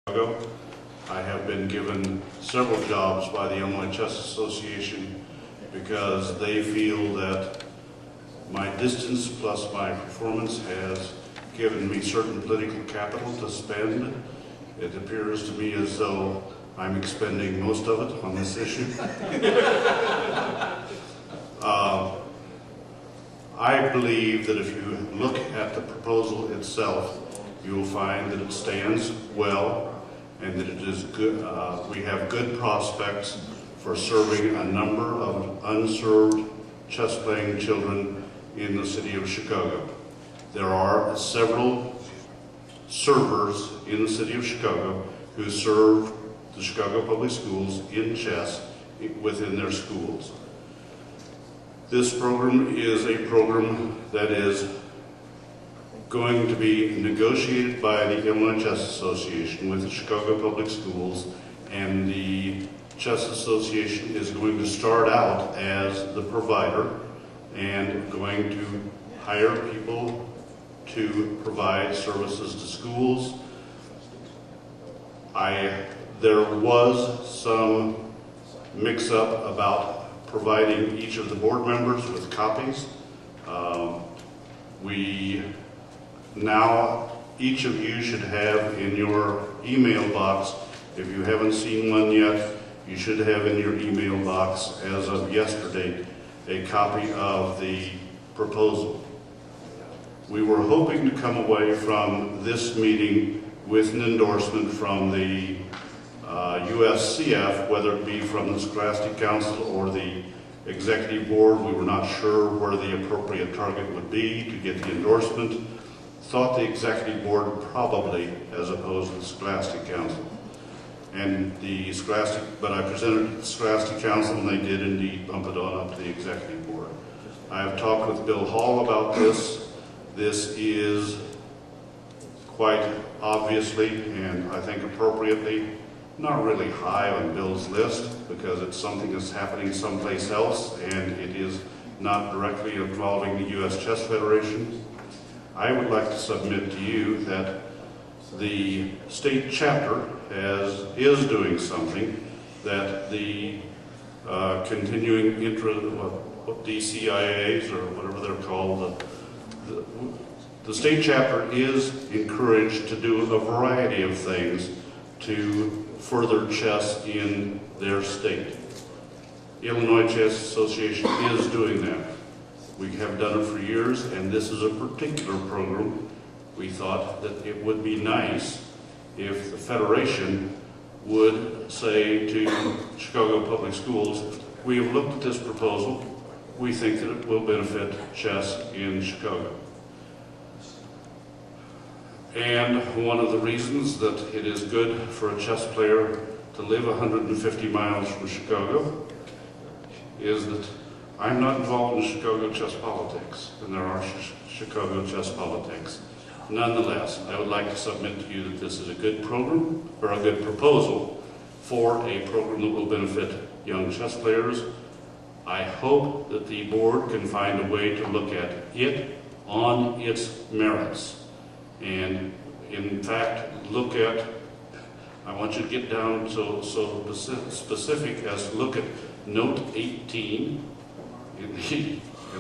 Chicago. I have been given several jobs by the Illinois Chess Association because they feel that my distance plus my performance has given me certain political capital to spend. It appears to me as though I'm expending most of it on this issue. I believe that if you look at the proposal itself, you will find that it stands well and that it is good. We have good prospects for serving a number of unserved chess-playing children in the city of Chicago. There are several servers in the city of Chicago who serve the Chicago Public Schools in chess within their schools. This program is a program that is going to be negotiated by the Illinois Chess Association with the Chicago Public Schools, and the Chess Association is going to start out as the provider and going to hire people to provide services to schools. There was some mix-up about providing each of the board members with copies. Now, each of you should have in your email box, if you haven't seen one yet, you should have in your email box, as of yesterday, a copy of the proposal. We were hoping to come away from this meeting with an endorsement from the USCF, whether it be from the Scholastic Council or the Executive Board. We were not sure where the appropriate target would be to get the endorsement. Thought the Executive Board probably, as opposed to the Scholastic Council. And the Scholastic, but I presented it to the Scholastic Council and they did indeed bump it on up to the Executive Board. I have talked with Bill Hall about this. This is quite obviously, and I think appropriately, not really high on Bill's list because it's something that's happening someplace else and it is not directly involving the U.S. Chess Federation. I would like to submit to you that the state chapter is doing something that the continuing DCIAs, or whatever they're called, the state chapter is encouraged to do a variety of things to further chess in their state. Illinois Chess Association is doing that. We have done it for years, and this is a particular program. We thought that it would be nice if the Federation would say to Chicago Public Schools, we have looked at this proposal, we think that it will benefit chess in Chicago. And one of the reasons that it is good for a chess player to live 150 miles from Chicago is that I'm not involved in Chicago chess politics, and there are Chicago chess politics. Nonetheless, I would like to submit to you that this is a good program, or a good proposal for a program that will benefit young chess players. I hope that the board can find a way to look at it on its merits. And in fact, I want you to get down so specific as to look at note 18 in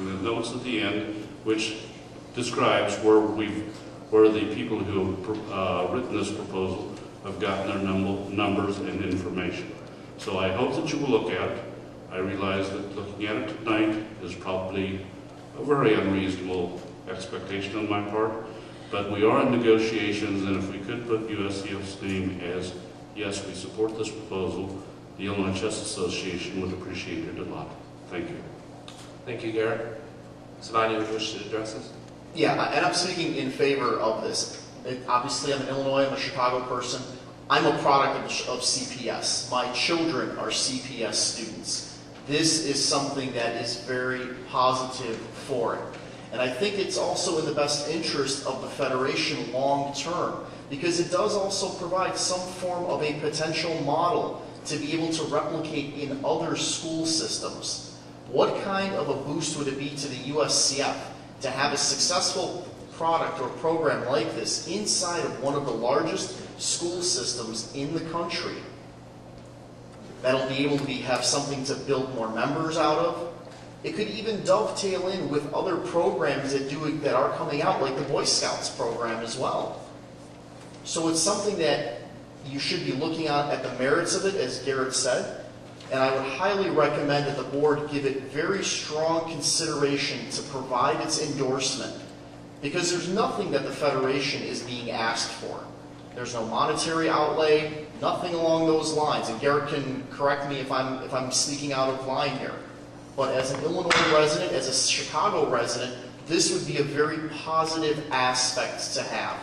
the notes at the end, which describes where the people who have written this proposal have gotten their numbers and information. So I hope that you will look at it. I realize that looking at it tonight is probably a very unreasonable expectation on my part, but we are in negotiations, and if we could put USCF's name as, yes, we support this proposal, the Illinois Chess Association would appreciate it a lot. Thank you. Thank you, Garrett. Savanya, would you wish to address this? Yeah, and I'm speaking in favor of this. Obviously, I'm in Illinois, I'm a Chicago person. I'm a product of CPS. My children are CPS students. This is something that is very positive for it. And I think it's also in the best interest of the Federation long term, because it does also provide some form of a potential model to be able to replicate in other school systems. What kind of a boost would it be to the USCF to have a successful product or program like this inside of one of the largest school systems in the country that'll be able to have something to build more members out of. It could even dovetail in with other programs that are coming out, like the Boy Scouts program as well. So it's something that you should be looking at the merits of it, as Garrett said, and I would highly recommend that the board give it very strong consideration to provide its endorsement, because there's nothing that the Federation is being asked for. There's no monetary outlay, nothing along those lines, and Garrett can correct me if I'm speaking out of line here. But as an Illinois resident, as a Chicago resident, this would be a very positive aspect to have.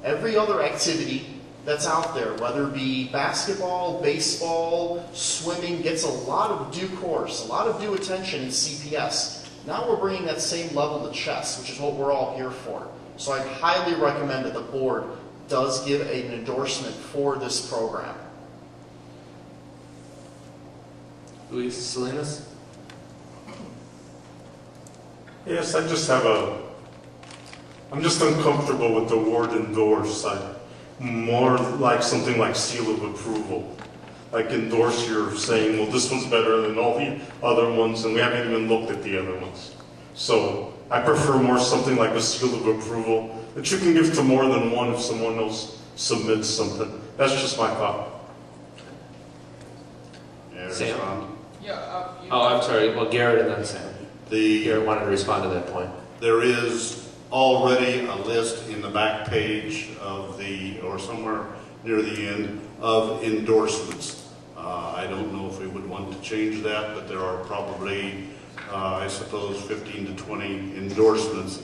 Every other activity that's out there, whether it be basketball, baseball, swimming, gets a lot of due course, a lot of due attention in CPS. Now we're bringing that same level to chess, which is what we're all here for. So I'd highly recommend that the board does give an endorsement for this program. Luis Salinas? Yes, I'm just uncomfortable with the word endorse. More like something like seal of approval. Like endorse, you're saying, well, this one's better than all the other ones, and we haven't even looked at the other ones. So I prefer more something like a seal of approval that you can give to more than one if someone else submits something. That's just my thought. Sam? Respond. Oh, I'm sorry. Well, Garrett and then Sam. Garrett wanted to respond to that point. There is already a list in the back page of or somewhere near the end, of endorsements. I don't know if we would want to change that, but there are probably, I suppose, 15 to 20 endorsements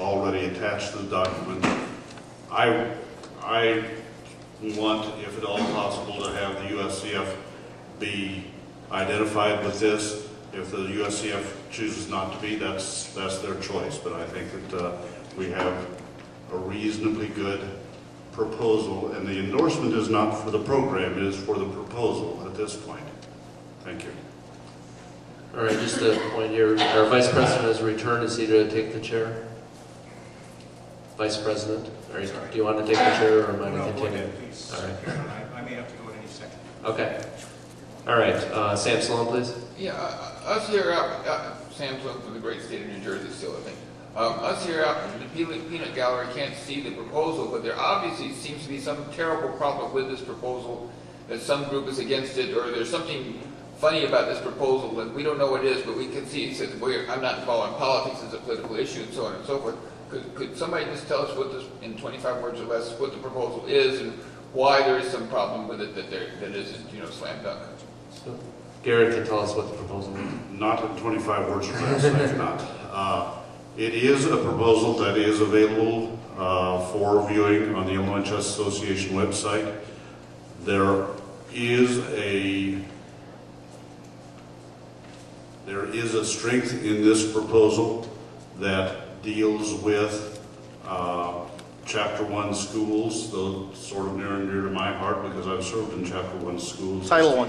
already attached to the document. I want, if at all possible, to have the USCF be identified with this. If the USCF chooses not to be, that's their choice. But I think that we have a reasonably good proposal, and the endorsement is not for the program, it is for the proposal at this point. Thank you. All right, just a point here. Our Vice President has returned. Is he to take the chair? Vice President? Do you want to take the chair, or am I going to continue? Please. All right. I may have to go at any second. Okay. All right. Sam Sloan, please. Yeah, us here out, Sam Sloan from the great state of New Jersey still, I think. Us here out in the peanut gallery can't see the proposal, but there obviously seems to be some terrible problem with this proposal, that some group is against it, or there's something funny about this proposal that we don't know what it is, but we can see it says, I'm not involved in politics as a political issue and so on and so forth. Could somebody just tell us what this, in 25 words or less, what the proposal is and why there is some problem with it that isn't, slam dunk? So, Garrett can tell us what the proposal is. Not in 25 words or less, I cannot. It is a proposal that is available for viewing on the Illinois Chess Association website. There is a strength in this proposal that deals with Chapter 1 schools, those sort of near and dear to my heart because I've served in Chapter 1 schools. Title I.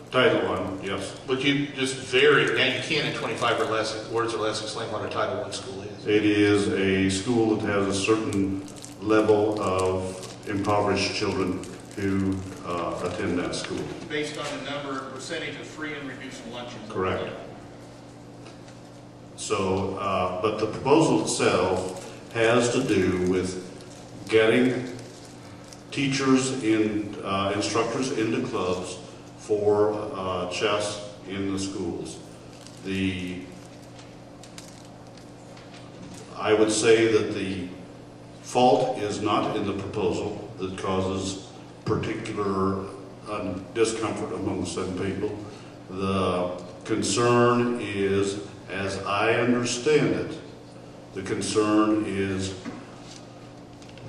Title I, yes. But you just vary. Now you can in 25 or less words or less explain what a Title I school is. It is a school that has a certain level of impoverished children who attend that school. Based on the percentage of free and reduced lunches. Correct. So, but the proposal itself has to do with getting teachers and instructors into clubs for chess in the schools. I would say that the fault is not in the proposal that causes particular discomfort among some people. The concern is, as I understand it, the concern is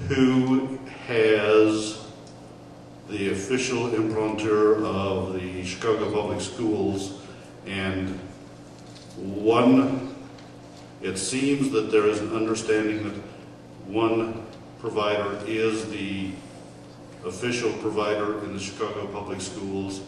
who has the official imprimatur of the Chicago Public Schools, and it seems that there is an understanding that one provider is the official provider in the Chicago Public Schools.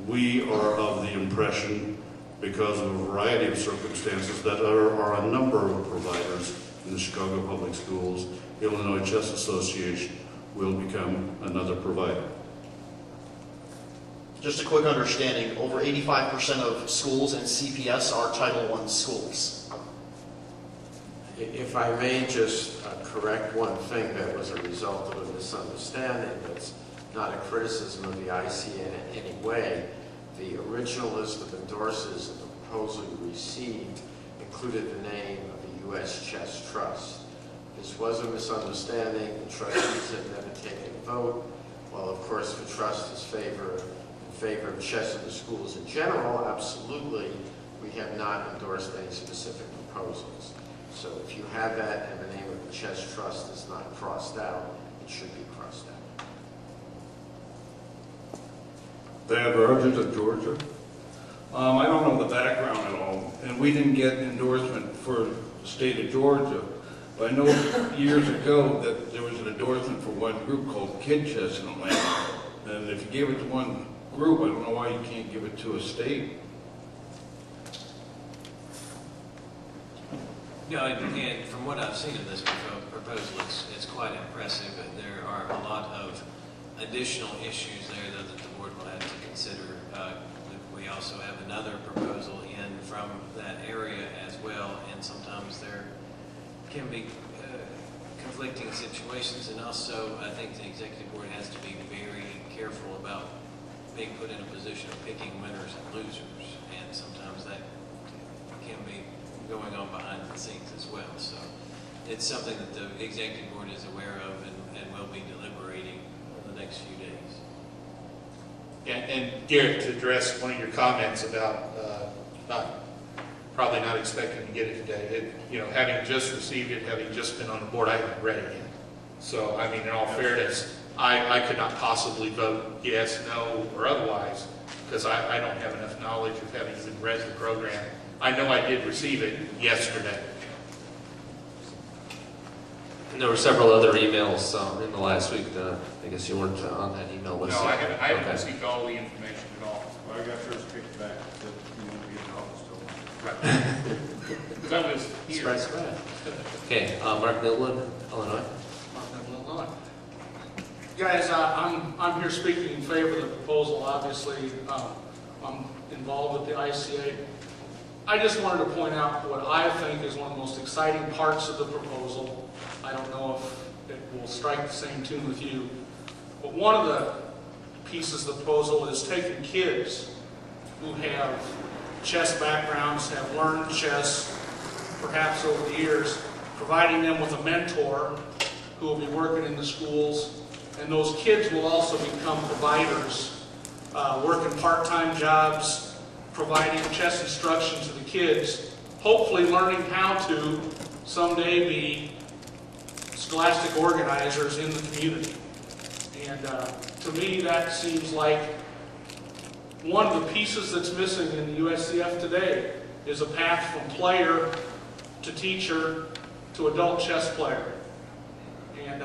We are of the impression, because of a variety of circumstances, that there are a number of providers in the Chicago Public Schools. Illinois Chess Association will become another provider. Just a quick understanding, over 85% of schools in CPS are Title I schools. If I may just correct one thing that was a result of a misunderstanding, that's not a criticism of the ICA in any way. The original list of endorsers of the proposal you received included the name of the U.S. Chess Trust. This was a misunderstanding. The trustees have never taken a vote. While of course the trust is in favor of chess in the schools in general, absolutely, we have not endorsed any specific proposals. So if you have that and the name of the Chess Trust is not crossed out, it should be crossed out. Dan Rogers of Georgia. I don't know the background at all, and we didn't get endorsement for the state of Georgia. But I know years ago that there was an endorsement for one group called Kid Chess in Atlanta. And if you give it to one group, I don't know why you can't give it to a state. No, and from what I've seen of this proposal, it's quite impressive. And there are a lot of additional issues there that the board will have to consider. We also have another proposal in from that area as well, and sometimes there can be conflicting situations. And also, I think the executive board has to be very careful about being put in a position of picking winners and losers, and sometimes that can be going on behind the scenes as well. So it's something that the executive board is aware of and will be deliberating in the next few days. And Garrett, to address one of your comments about probably not expecting to get it today, having just received it, having just been on the board, I haven't read it yet. So, I mean, in all fairness, I could not possibly vote yes, no, or otherwise, because I don't have enough knowledge of having even read the program. I know I did receive it yesterday. And there were several other emails in the last week. I guess you weren't on that email list. No, I haven't Okay. received all the information at all. Well, I got yours kicked back, that you won't be in office till. Right. Because I was here. Surprise, surprise. Okay, Mark Midland, Illinois. Guys, I'm here speaking in favor of the proposal. Obviously, I'm involved with the ICA. I just wanted to point out what I think is one of the most exciting parts of the proposal. I don't know if it will strike the same tune with you, but one of the pieces of the proposal is taking kids who have chess backgrounds, have learned chess perhaps over the years, providing them with a mentor who will be working in the schools, and those kids will also become providers, working part-time jobs, providing chess instruction to the kids, hopefully learning how to someday be scholastic organizers in the community. And to me, that seems like one of the pieces that's missing in the USCF today is a path from player to teacher to adult chess player. And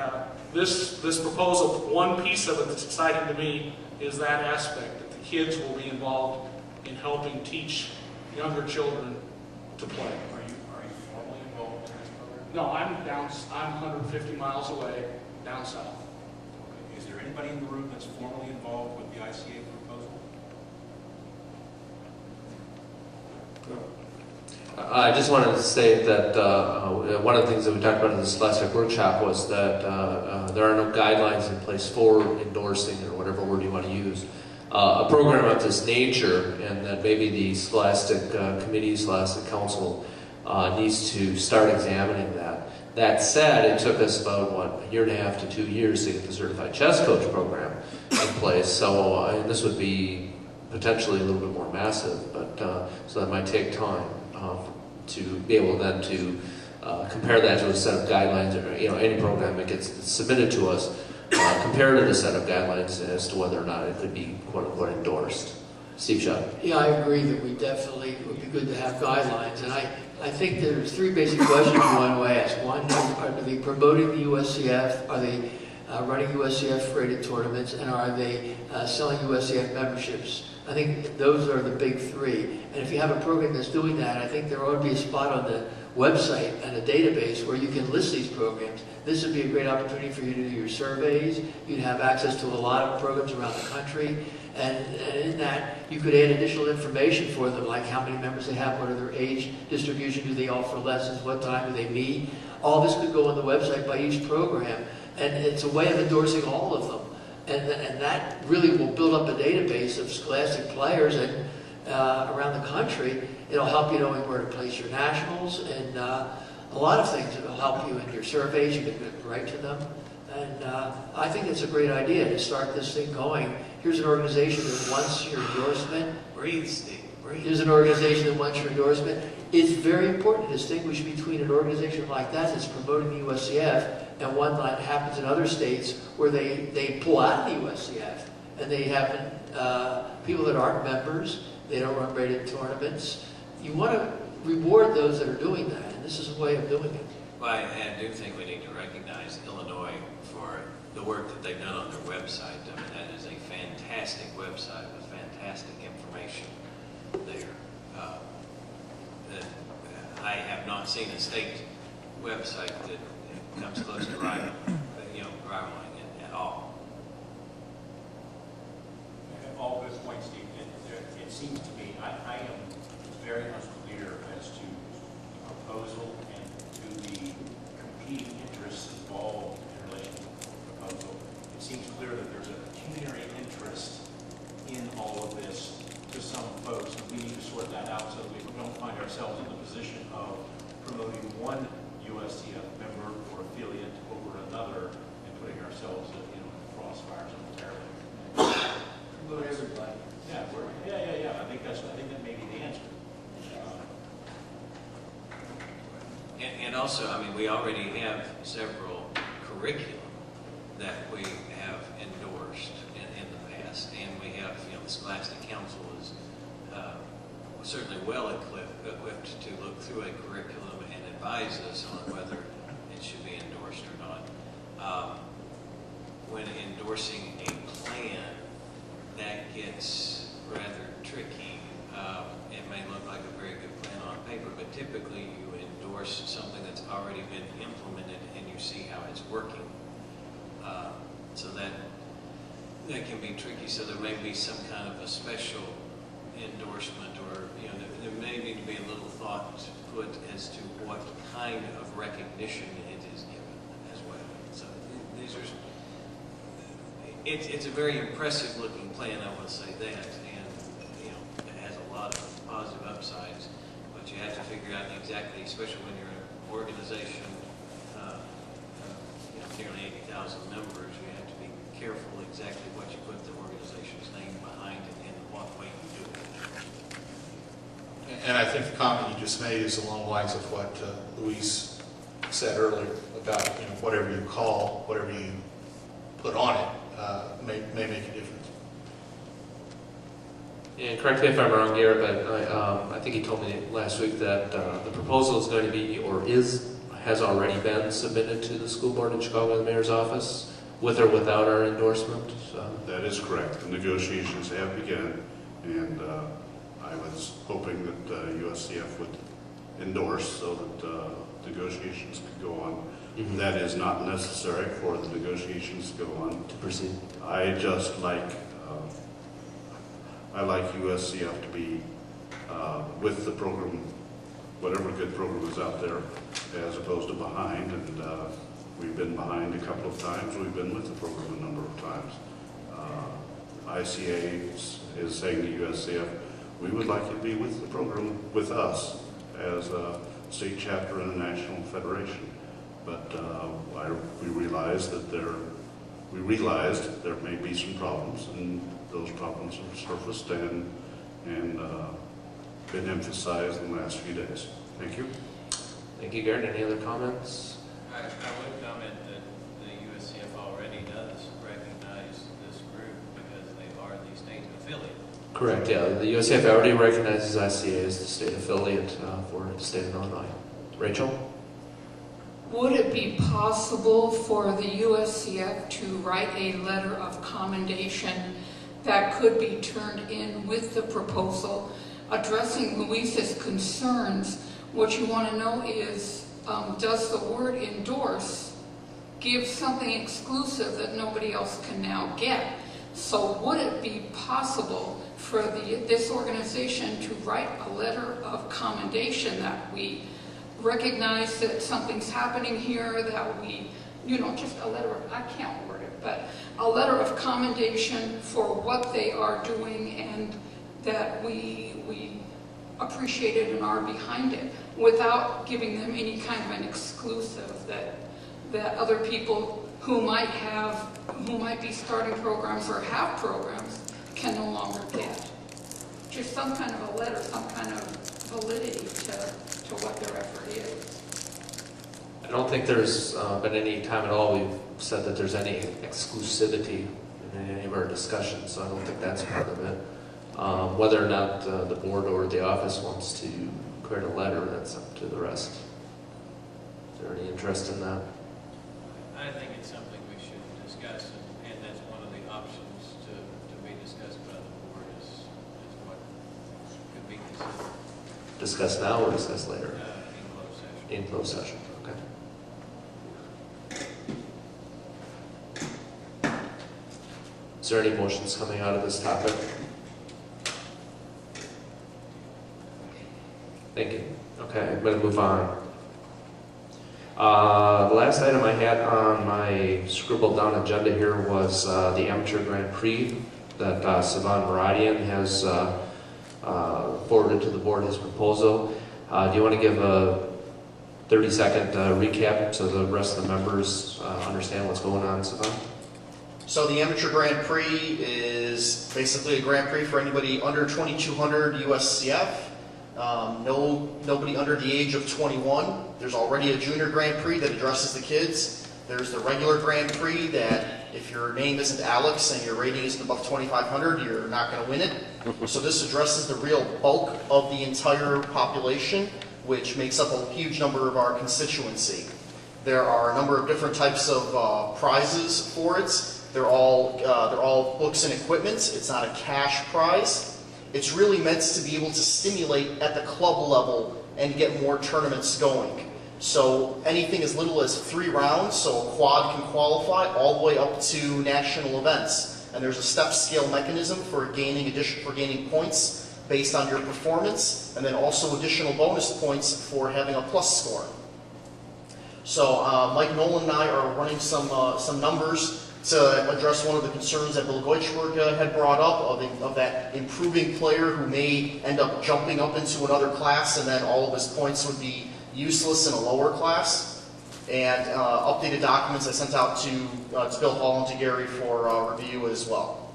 this proposal, one piece of it that's exciting to me is that aspect, that the kids will be involved in helping teach younger children to play. Are you formally involved in this program? No, I'm 150 miles away, down south. Okay. Is there anybody in the room that's formally involved with the ICA proposal? I just wanted to say that one of the things that we talked about in this last workshop was that there are no guidelines in place for endorsing, or whatever word you want to use, a program of this nature, and that maybe the Scholastic Committee, Scholastic Council needs to start examining that. That said, it took us about, a year and a half to 2 years to get the Certified Chess Coach program in place, so and this would be potentially a little bit more massive, but so that might take time to be able then to compare that to a set of guidelines, or any program that gets submitted to us, compare to the set of guidelines as to whether or not it could be quote unquote endorsed. Steve Shutt. Yeah, I agree that we definitely would be good to have guidelines, and I think there's three basic questions you want to ask. One, are they promoting the USCF? Are they running USCF rated tournaments? And are they selling USCF memberships? I think those are the big three. And if you have a program that's doing that, I think there ought to be a spot on the website and a database where you can list these programs. This would be a great opportunity for you to do your surveys. You'd have access to a lot of programs around the country. And in that, you could add additional information for them, like how many members they have, what are their age distribution, do they offer lessons, what time do they meet. All this could go on the website by each program. And it's a way of endorsing all of them. And that really will build up a database of Scholastic players and around the country. It'll help you knowing where to place your nationals and a lot of things. It'll help you in your surveys. You can write to them. And I think it's a great idea to start this thing going. Here's an organization that wants your endorsement. Breathe, Steve, breathe. Here's an organization that wants your endorsement. It's very important to distinguish between an organization like that that's promoting the USCF and one that happens in other states where they pull out of the USCF and they have people that aren't members, they don't run rated tournaments. You want to reward those that are doing that, and this is a way of doing it. Well, I do think we need to recognize Illinois for the work that they've done on their website. I mean, that is a fantastic website with fantastic information there. I have not seen a state website that comes close to rivaling it at all. All good points, Steve. It seems to me, I am very unclear as to the proposal and to the competing interests involved in relation to the proposal. It seems clear that there's a pecuniary interest in all of this to some folks, and we need to sort that out so that we don't find ourselves in the position of promoting one USCF member or affiliate over another and putting ourselves in crossfires momentarily. Promote everybody. Yeah. I think that may be the answer. And also, I mean, we already have several curriculum that we have endorsed in the past, and we have, the Scholastic Council is certainly well equipped to look through a curriculum and advise us on whether it should be endorsed or not. When endorsing a plan, that gets rather tricky. It may look like a very good plan on paper, but typically you endorse something that's already been implemented and you see how it's working. So that can be tricky. So there may be some kind of a special endorsement, or there may need to be a little thought put as to what kind of recognition it is given as well. So these are. It's a very impressive looking plan, I will say that, and it has a lot of positive upsides, but you have to figure out exactly, especially when you're an organization, nearly 80,000 members, you have to be careful exactly what you put the organization's name behind it and what way you do it. And I think the comment you just made is along the lines of what Luis said earlier about, whatever you call, whatever you put on it, may make a difference. And correct me if I'm wrong, Garrett, but I think he told me last week that the proposal is going to be, or has already been submitted to the school board in Chicago, the mayor's office, with or without our endorsement. So. That is correct. The negotiations have begun, and I was hoping that USCF would endorse so that negotiations could go on. Mm-hmm. That is not necessary for the negotiations to go on. To proceed. I just like, I like USCF to be with the program, whatever good program is out there, as opposed to behind. And we've been behind a couple of times. We've been with the program a number of times. ICA is saying to USCF, we would like you to be with the program with us as a state chapter in a national federation. But we realized there may be some problems, and those problems have surfaced and been emphasized in the last few days. Thank you. Thank you, Garrett. Any other comments? I would comment that the USCF already does recognize this group because they are the state affiliate. Correct, yeah. The USCF already recognizes ICA as the state affiliate for the state of Illinois. Rachel? Would it be possible for the USCF to write a letter of commendation that could be turned in with the proposal addressing Luis's concerns What you want to know is, does the word endorse give something exclusive that nobody else can now get? So would it be possible for this organization to write a letter of commendation that we recognize that something's happening here, that we, just a letter of, I can't word it, but a letter of commendation for what they are doing, and that we appreciate it and are behind it, without giving them any kind of an exclusive that other people who might be starting programs or have programs can no longer get. Just some kind of a letter, some kind of validity to what their effort is. I don't think there's been any time at all we've said that there's any exclusivity in any of our discussions, so I don't think that's part of it. Whether or not the board or the office wants to create a letter, that's up to the rest. Is there any interest in that? I think it's something we should discuss, and that's one of the options to be discussed by the board is what could be considered. Discuss now or discuss later? In closed session. In closed session, okay. Is there any motions coming out of this topic? Thank you. Okay, I'm going to move on. The last item I had on my scribbled down agenda here was the Amateur Grand Prix that Savan Maradian has forwarded to the board his proposal. Do you want to give a 30-second recap so the rest of the members understand what's going on, Savan? So the Amateur Grand Prix is basically a Grand Prix for anybody under 2,200 USCF. Nobody under the age of 21. There's already a Junior Grand Prix that addresses the kids. There's the regular Grand Prix that if your name isn't Alex and your rating isn't above 2,500, you're not going to win it. So this addresses the real bulk of the entire population, which makes up a huge number of our constituency. There are a number of different types of prizes for it. They're all books and equipment. It's not a cash prize. It's really meant to be able to stimulate at the club level and get more tournaments going. So anything as little as 3 rounds, so a quad can qualify, all the way up to national events. And there's a step scale mechanism for gaining points based on your performance, and then also additional bonus points for having a plus score. So Mike Nolan and I are running some numbers to address one of the concerns that Bill Goichberg had brought up of that improving player who may end up jumping up into another class, and then all of his points would be useless in a lower class. And updated documents I sent out to Bill Hall and to Gary for review as well.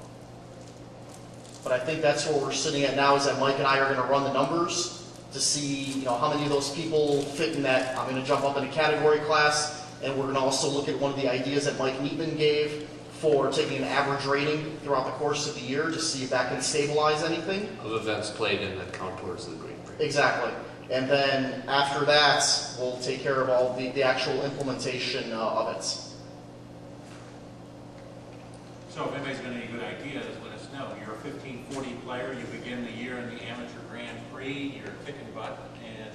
But I think that's where we're sitting at now, is that Mike and I are going to run the numbers to see how many of those people fit in that. I'm going to jump up in a category class. And we're going to also look at one of the ideas that Mike Neatman gave for taking an average rating throughout the course of the year to see if that can stabilize anything. Of events played and that count towards the Grand Prix. Exactly. And then after that, we'll take care of all the actual implementation of it. So if anybody's got any good ideas, let us know. You're a 1540 player, you begin the year in the Amateur Grand Prix, you're kicking butt, and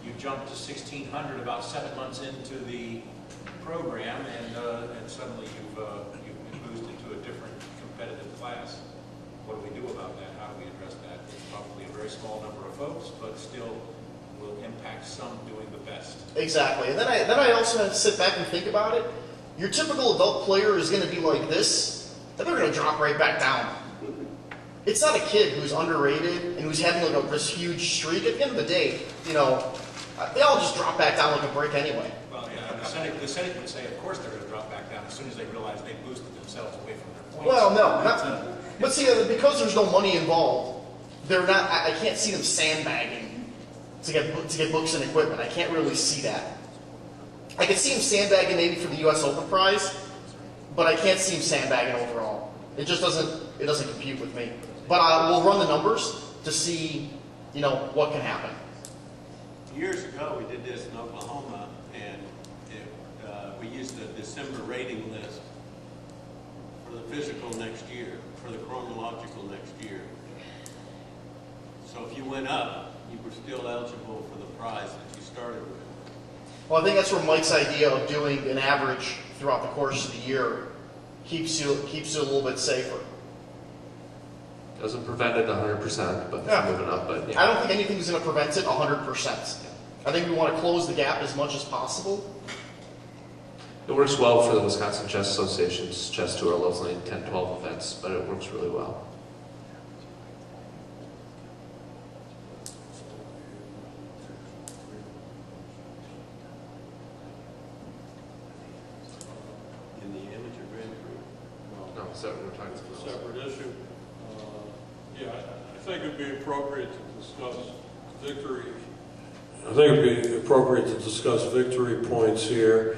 you jump to 1,600 about 7 months into the program, and suddenly you've been boosted to a different competitive class. What do we do about that? How do we address that? It's probably a very small number of folks, but still will impact some doing the best. Exactly. And then I also have to sit back and think about it. Your typical adult player is going to be like this, and they're going to drop right back down. It's not a kid who's underrated and who's having like this huge streak. At the end of the day, they all just drop back down like a brick anyway. Well, yeah, the Senate would say, of course they're going to drop back down as soon as they realize they boosted themselves away from their points. Well, no, but see, because there's no money involved, they're not. I can't see them sandbagging to get books and equipment. I can't really see that. I could see them sandbagging maybe for the U.S. Open prize, but I can't see them sandbagging overall. It just doesn't compute with me. But we'll run the numbers to see, what can happen. Years ago, we did this in Oklahoma, and we used the December rating list for the physical next year, for the chronological next year. So if you went up you were still eligible for the prize that you started with. Well, I think that's where Mike's idea of doing an average throughout the course of the year keeps you a little bit safer. Doesn't prevent it 100%, but Yeah. moving up. But yeah. I don't think anything's going to prevent it 100%. I think we want to close the gap as much as possible. It works well for the Wisconsin Chess Association's chess tour, only 10, 12 events, but it works really well. In the amateur Grand Prix. No, so we're talking It's a about. separate issue. Yeah, I think it'd be appropriate to discuss victory. I think it'd be appropriate to discuss victory points here.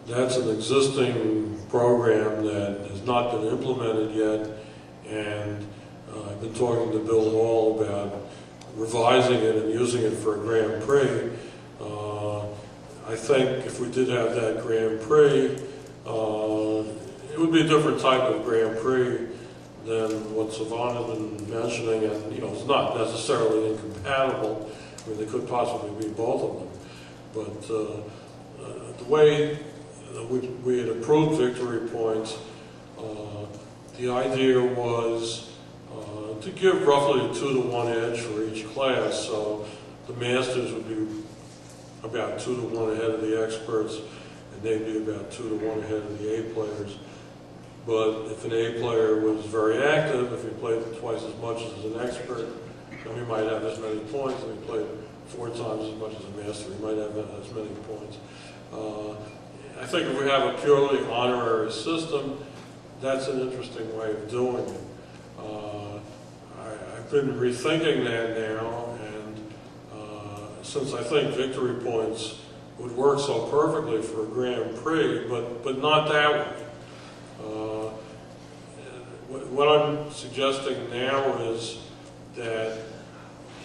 That's an existing program that has not been implemented yet, and I've been talking to Bill Hall about revising it and using it for a Grand Prix. I think if we did have that Grand Prix, it would be a different type of Grand Prix than what Savant has been mentioning, and it's not necessarily incompatible. I mean, they could possibly be both of them. But the way we had approved victory points, the idea was to give roughly a 2-to-1 edge for each class. So the masters would be about 2-to-1 ahead of the experts, and they'd be about 2-to-1 ahead of the A players. But if an A player was very active, if he played twice as much as an expert, then he might have as many points. If he played 4 times as much as a master, he might have as many points. I think if we have a purely honorary system, that's an interesting way of doing it. I've been rethinking that now, and since I think victory points would work so perfectly for a Grand Prix, but not that way. What I'm suggesting now is that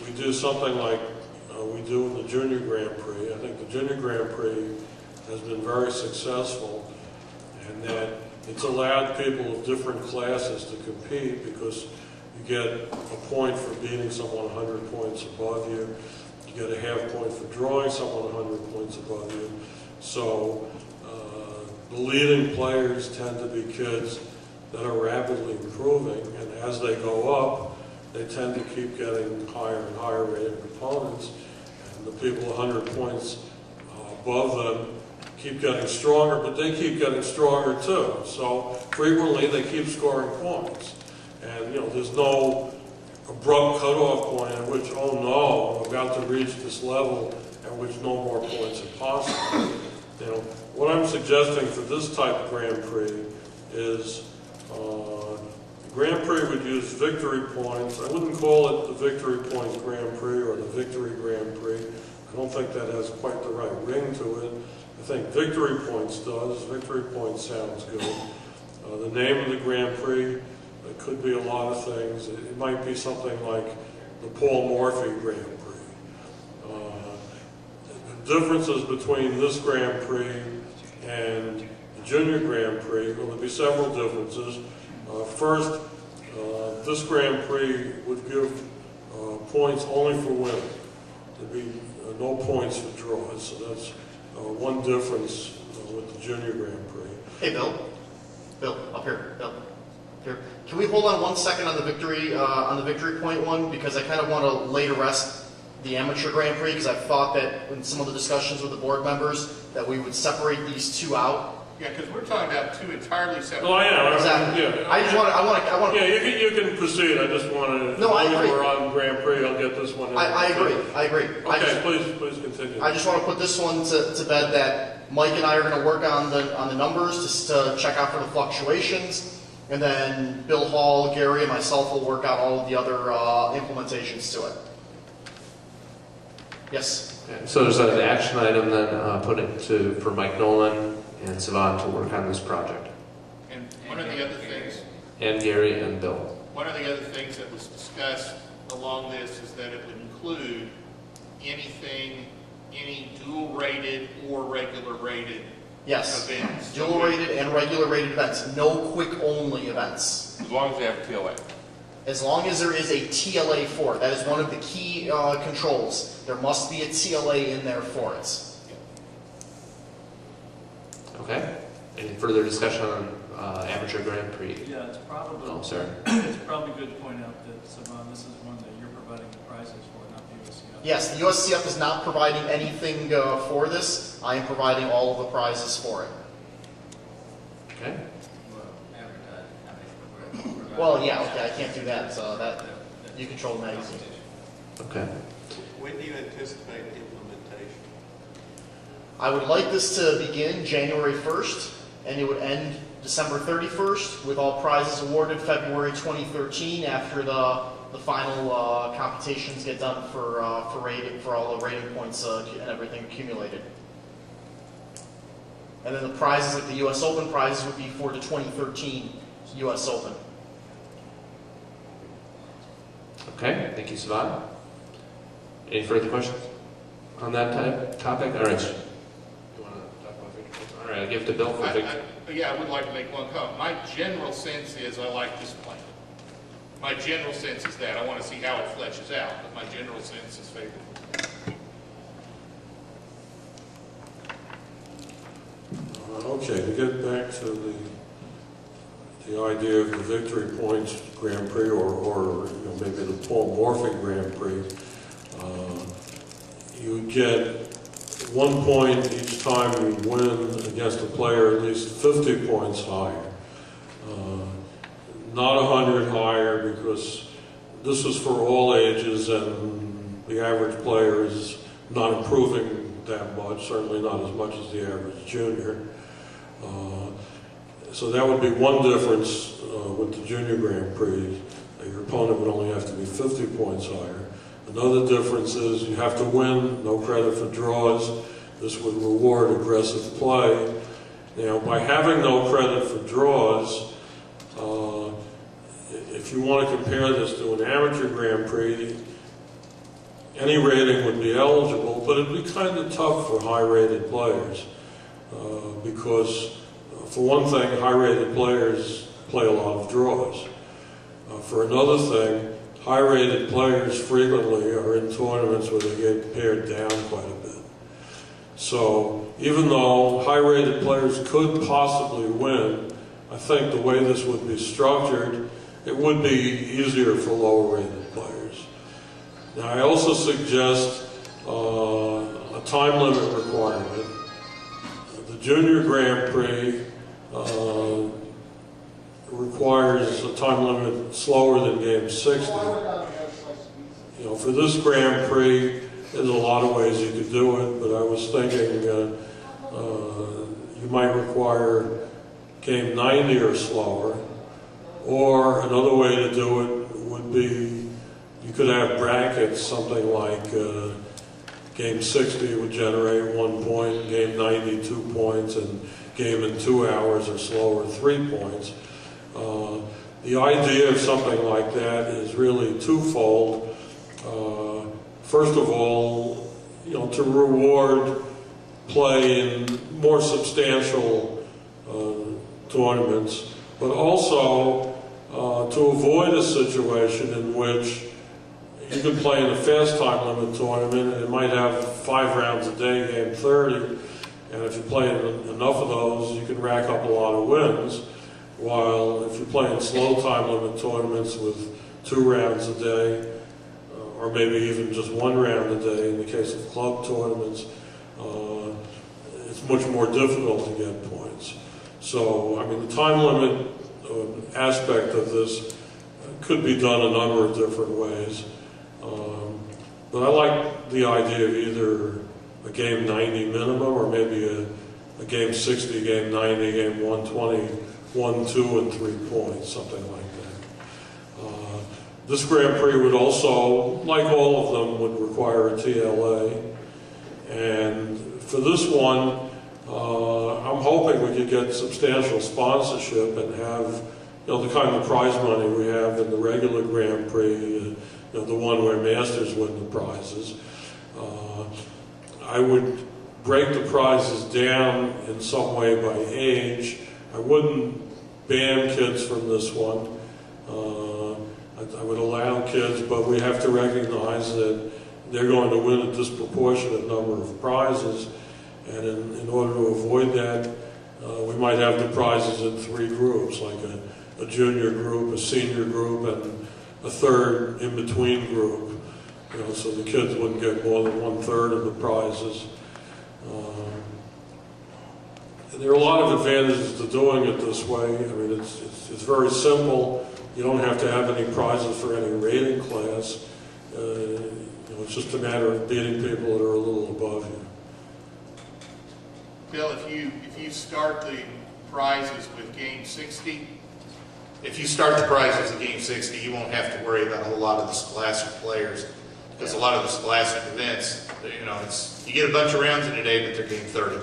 we do something like we do in the Junior Grand Prix. I think the Junior Grand Prix has been very successful, and that it's allowed people of different classes to compete because you get a point for beating someone 100 points above you. You get a half point for drawing someone 100 points above you. So the leading players tend to be kids that are rapidly improving, and as they go up, they tend to keep getting higher and higher rated opponents, and the people 100 points above them keep getting stronger, but they keep getting stronger too. So frequently they keep scoring points, and there's no abrupt cutoff point at which, oh no, I'm about to reach this level at which no more points are possible. What I'm suggesting for this type of Grand Prix is the Grand Prix would use victory points. I wouldn't call it the Victory Points Grand Prix or the Victory Grand Prix. I don't think that has quite the right ring to it. I think Victory Points does. Victory Points sounds good. The name of the Grand Prix, it could be a lot of things. It might be something like the Paul Morphy Grand Prix. The differences between this Grand Prix and the Junior Grand Prix, well, there'll be several differences. First, this Grand Prix would give points only for women. There'd be no points for draws, so that's one difference with the Junior Grand Prix. Hey, Bill, up here, Bill, here. Can we hold on 1 second on the victory point one, because I kind of want to lay to rest the amateur Grand Prix, because I thought that in some of the discussions with the board members that we would separate these two out. Yeah, because we're talking about two entirely separate. Oh, yeah. Exactly. Yeah. I want to. Yeah, you can proceed. I just want to. No, I agree. We're on Grand Prix. I'll get this one in. I agree. Okay, please continue. I just want to put this one to bed that Mike and I are going to work on the numbers just to check out for the fluctuations, and then Bill Hall, Gary, and myself will work out all of the other implementations to it. Yes. Okay, so there's an action item then put it for Mike Nolan and Savant to work on this project. And one of the other things, And Gary and Bill. one of the other things that was discussed along this is that it would include anything, any dual rated or regular rated Yes. events. Dual rated and regular rated events. No quick only events. As long as they have a TLA. As long as there is a TLA for it, that is one of the key controls. There must be a TLA in there for it. Okay. Any further discussion on Amateur Grand Prix? Yeah, it's probably, Oh, sorry. it's probably good to point out that, Saban, this is one that you're providing the prizes for, not the USCF. Yes, the USCF is not providing anything for this. I am providing all of the prizes for it. Okay. Well, yeah, okay, I can't do that, so that, you control the magazine. Okay. When do you anticipate implementation? I would like this to begin January 1st, and it would end December 31st, with all prizes awarded February 2013 after the final computations get done for rating, for all the rating points and everything accumulated. And then the prizes, like the U.S. Open prizes, would be for the 2013 U.S. Open. Okay, thank you, Savan. Any further questions on that topic? All right. You want to talk about victory? All right, I'll give it to Bill for victory. Yeah, I would like to make one comment. My general sense is I like this plan. My general sense is that. I want to see how it fleshes out, but my general sense is favorable. Okay, to get back to the idea of the Victory Points Grand Prix, or you know, maybe the Paul Morphy Grand Prix, you get 1 point each time you win against a player at least 50 points higher. Not 100 higher, because this is for all ages and the average player is not improving that much, certainly not as much as the average junior. So that would be one difference with the Junior Grand Prix. Your opponent would only have to be 50 points higher. Another difference is you have to win, no credit for draws. This would reward aggressive play. Now, by having no credit for draws, if you want to compare this to an Amateur Grand Prix, any rating would be eligible, but it'd be kind of tough for high-rated players because, for one thing, high-rated players play a lot of draws. For another thing, high-rated players frequently are in tournaments where they get pared down quite a bit. So even though high-rated players could possibly win, I think the way this would be structured, it would be easier for lower-rated players. Now, I also suggest a time limit requirement. The Junior Grand Prix requires a time limit slower than game 60. You know, for this Grand Prix, there's a lot of ways you could do it, but I was thinking you might require game 90 or slower, or another way to do it would be you could have brackets, something like game 60 would generate 1 point, game 90 2 points, and game in 2 hours or slower 3 points. The idea of something like that is really twofold. First of all, you know, to reward play in more substantial tournaments, but also to avoid a situation in which you can play in a fast time limit tournament and it might have 5 rounds a day, game 30, and if you play enough of those, you can rack up a lot of wins. While if you're playing slow time limit tournaments with 2 rounds a day, or maybe even just 1 round a day in the case of club tournaments, it's much more difficult to get points. So, I mean, the time limit aspect of this could be done a number of different ways. But I like the idea of either a game 90 minimum or maybe a game 60, game 90, game 120, 1, 2, and 3 points, something like that. This Grand Prix would also, like all of them, would require a TLA. And for this one, I'm hoping we could get substantial sponsorship and have, you know, the kind of prize money we have in the regular Grand Prix, you know, the one where Masters win the prizes. I would break the prizes down in some way by age. I wouldn't ban kids from this one. I would allow kids, but we have to recognize that they're going to win a disproportionate number of prizes, and in order to avoid that, we might have the prizes in 3 groups, like a junior group, a senior group, and a third in-between group, so the kids wouldn't get more than 1/3 of the prizes. And there are a lot of advantages to doing it this way. I mean, it's very simple. You don't have to have any prizes for any rating class. It's just a matter of beating people that are a little above you. Bill, if you start the prizes with game 60, if you start the prizes at game 60, you won't have to worry about a whole lot of the scholastic players, because a lot of the scholastic events, you get a bunch of rounds in a day, but they're game 30.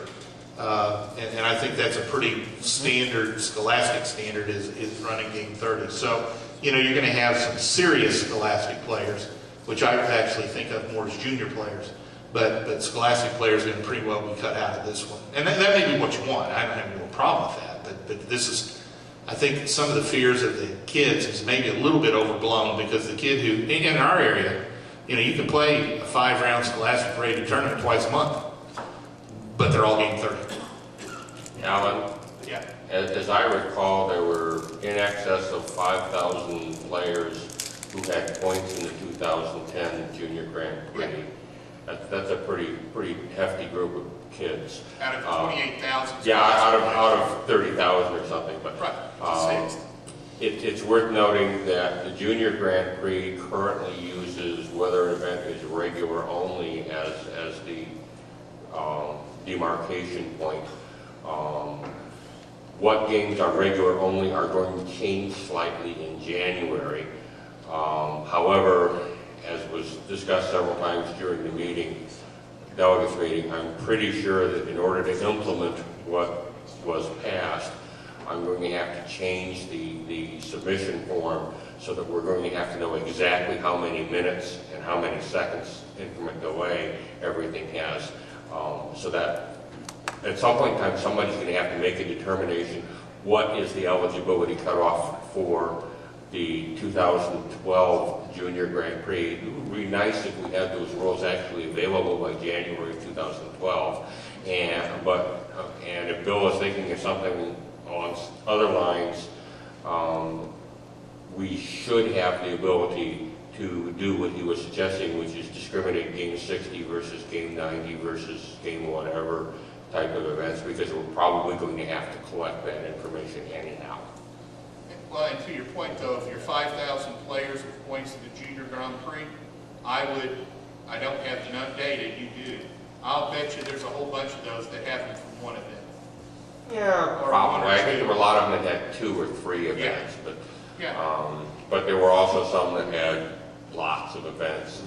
And I think that's a pretty standard, scholastic standard is running game 30. So, you're going to have some serious scholastic players, which I actually think of more as junior players. But scholastic players are going to pretty well be cut out of this one. And that may be what you want. I don't have no problem with that. But this is, I think some of the fears of the kids is maybe a little bit overblown, because the kid who, in our area, you can play a 5-round scholastic rated tournament twice a month, but they're all game 30. Alan? Yeah. As I recall, there were in excess of 5,000 players who had points in the 2010 Junior Grand Prix. Yeah. That's a pretty hefty group of kids. Out of 28,000. Yeah, out of 30,000 or something. But right. It's worth noting that the Junior Grand Prix currently uses whether an event is regular only as the demarcation point. What games are regular only are going to change slightly in January. However, as was discussed several times during the meeting, delegates meeting, I'm pretty sure that in order to implement what was passed, I'm going to have to change the submission form so that we're going to have to know exactly how many minutes and how many seconds increment delay everything has, so that at some point in time somebody's going to have to make a determination what is the eligibility cutoff for the 2012 Junior Grand Prix. It would be nice if we had those rules actually available by January 2012. And if Bill is thinking of something on other lines, we should have the ability to do what he was suggesting, which is discriminate game 60 versus game 90 versus game whatever type of events, because we're probably going to have to collect that information anyhow. Well, and to your point, though, if you're 5,000 players with points in the Junior Grand Prix, I don't have the data, you do. I'll bet you there's a whole bunch of those that happen from one event. Yeah, probably. I think there were a lot of them that had 2 or 3 events, but there were also some that had lots of events.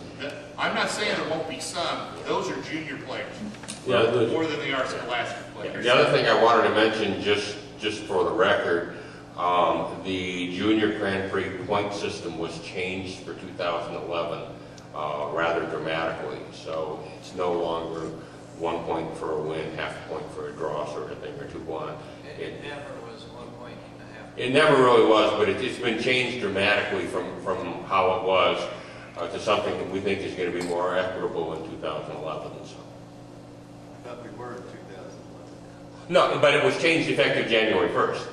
I'm not saying there won't be some. Those are junior players, more than they are scholastic players. The other thing I wanted to mention, just for the record, the Junior Grand Prix point system was changed for 2011 rather dramatically. So it's no longer 1 point for a win, half a point for a draw sort of thing, or 2-1. It never was 1 point and a half. It never really was, but it's been changed dramatically from how it was to something that we think is going to be more equitable in 2011. So. I thought we were in 2011. No, but it was changed effective January 1st.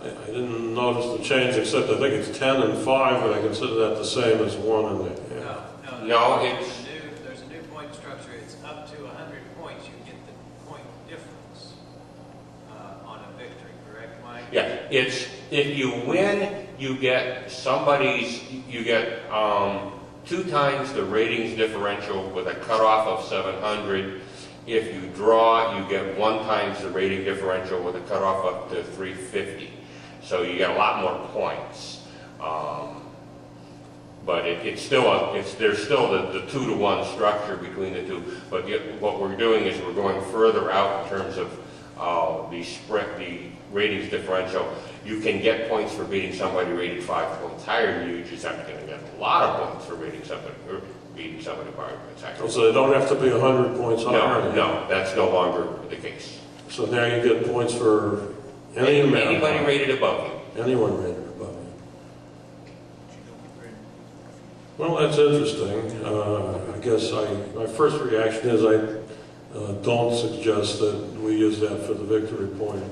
I didn't notice the change, except I think it's 10 and 5, and I consider that the same as 1 and the... Yeah. No, there's a new point structure. It's up to 100 points. You get the point difference on a victory, correct, Mike? Yeah, it's if you win, you get 2 times the ratings differential with a cutoff of 700. If you draw, you get 1 times the rating differential with a cutoff up to 350. So you get a lot more points. But there's still the 2-to-1 structure between the two. But what we're doing is we're going further out in terms of the ratings differential. You can get points for beating somebody rated 5 points higher than you. You just have to get a lot of points for beating somebody 5 points higher. So they don't have to be 100 points higher? No, that's no longer the case. So now you get points for any amount. Anybody rated above you. Anyone rated above you. Well, that's interesting. I guess my first reaction is I don't suggest that we use that for the Victory Point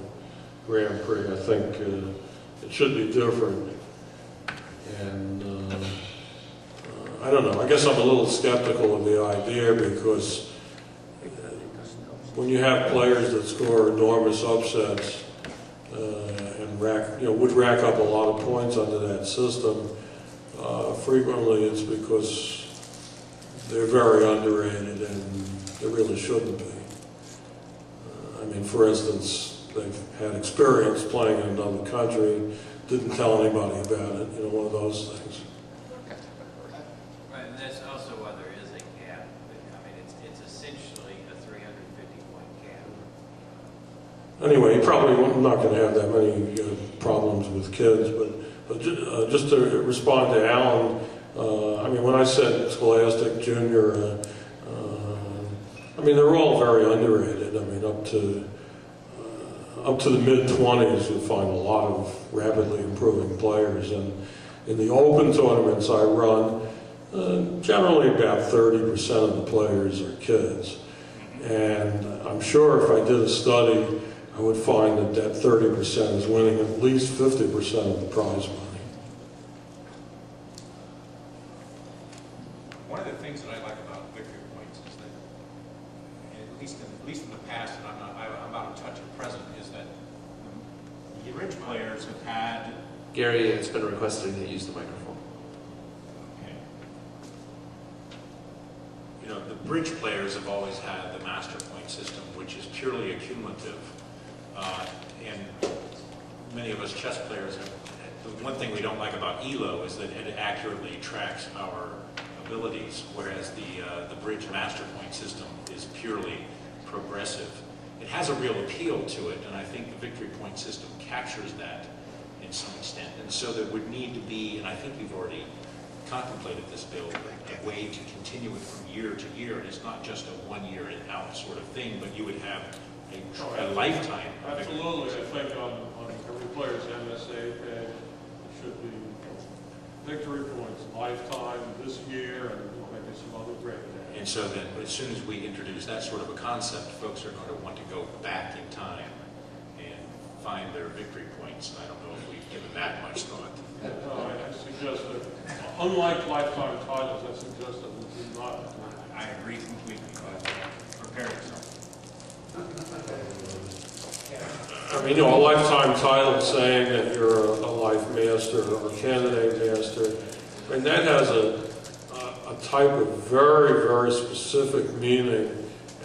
Grand Prix. I think it should be different. And I don't know. I guess I'm a little skeptical of the idea because when you have players that score enormous upsets and would rack up a lot of points under that system, frequently it's because they're very underrated and they really shouldn't be. I mean, for instance, they've had experience playing in another country, didn't tell anybody about it, one of those things. Right, and that's also why there is a cap. I mean, it's essentially a 350-point cap. Anyway, you're probably not going to have that many problems with kids, but just to respond to Alan, I mean, when I said Scholastic Junior, I mean, they're all very underrated. I mean, up to the mid-20s, you'll find a lot of rapidly improving players. And in the open tournaments I run, generally about 30% of the players are kids. And I'm sure if I did a study, I would find that 30% is winning at least 50% of the prize money. One of the things that I like about Victory Points is that, at least in the past, and I'm out of touch at present, is that the bridge players have had. Gary, it's been requested that you use the microphone. Okay. The bridge players have always had the master point system, which is purely accumulative. And many of us chess players have, the one thing we don't like about ELO is that it accurately tracks our abilities, whereas the bridge master point system is purely progressive. It has a real appeal to it, and I think the Victory Point system captures that in some extent. And so there would need to be, and I think we've already contemplated this, Bill, a way to continue it from year to year, and it's not just a 1 year and out sort of thing, but you would have a lifetime. Absolutely. I think on every player's MSA pad, it should be Victory Points, lifetime, this year, and maybe some other great days. And so then, as soon as we introduce that sort of a concept, folks are going to want to go back in time and find their victory points. I don't know if we've given that much thought. No, I suggest that, unlike lifetime titles, I suggest that we do not. I agree completely, but prepare yourself. I mean, a lifetime title saying that you're a life master or a candidate master, I mean, that has a type of very, very specific meaning,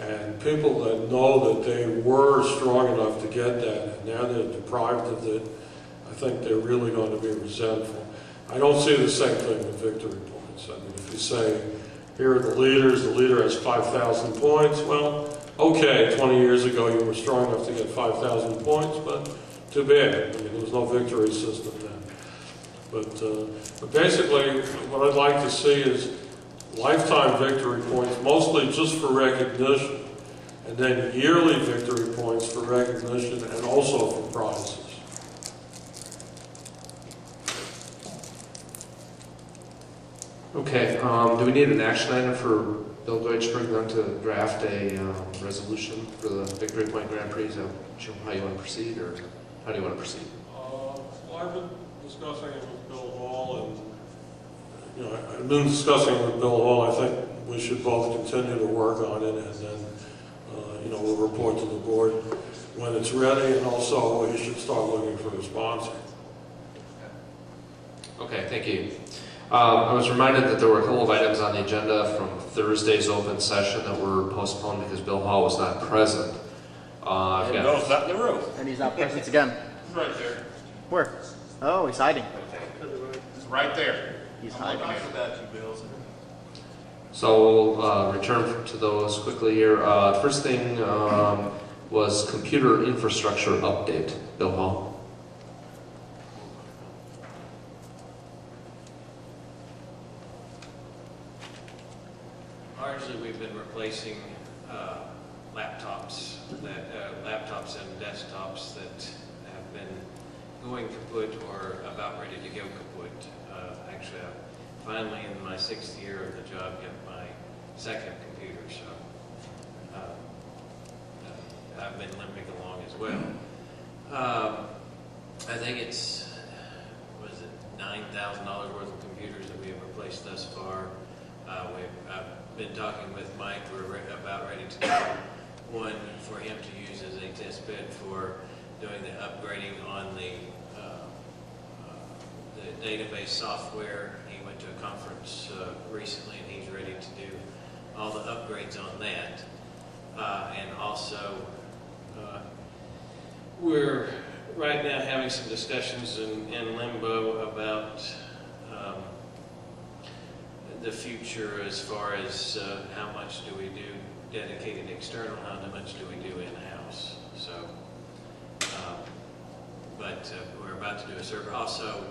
and people that know that they were strong enough to get that, and now they're deprived of it, I think they're really going to be resentful. I don't see the same thing with victory points. I mean, if you say, here are the leader has 5,000 points, well, okay, 20 years ago you were strong enough to get 5,000 points, but too bad. I mean, there was no victory system then. But basically, what I'd like to see is lifetime victory points, mostly just for recognition, and then yearly victory points for recognition and also for prizes. Okay, do we need an action item for Bill Deutschberg then to draft a resolution for the Victory Point Grand Prix? Is that how you want to proceed, or how do you want to proceed? Well, I've been discussing it with Bill Hall, and I've been discussing it with Bill Hall. I think we should both continue to work on it, and then we'll report to the board when it's ready, and also we should start looking for a sponsor. Okay, thank you. I was reminded that there were a couple of items on the agenda from Thursday's open session that were postponed because Bill Hall was not present. Bill's not in the room. And he's not present again. He's right there. Where? Oh, he's hiding. He's right there. He's hiding. So we'll return to those quickly here. First thing was computer infrastructure update. Bill Hall. Largely, we've been replacing laptops and desktops that have been going kaput or about ready to go kaput. Actually, finally in my 6th year of the job got my second computer, so I've been limping along as well. I think it's, what is it, $9,000 worth of computers that we have replaced thus far. I've been talking with Mike, we're about ready to do one for him to use as a test bed for doing the upgrading on the database software. He went to a conference recently and he's ready to do all the upgrades on that. And also, we're right now having some discussions in limbo about the future as far as how much do we do dedicated external, how much do we do in-house. So, but we're about to do a server. Also,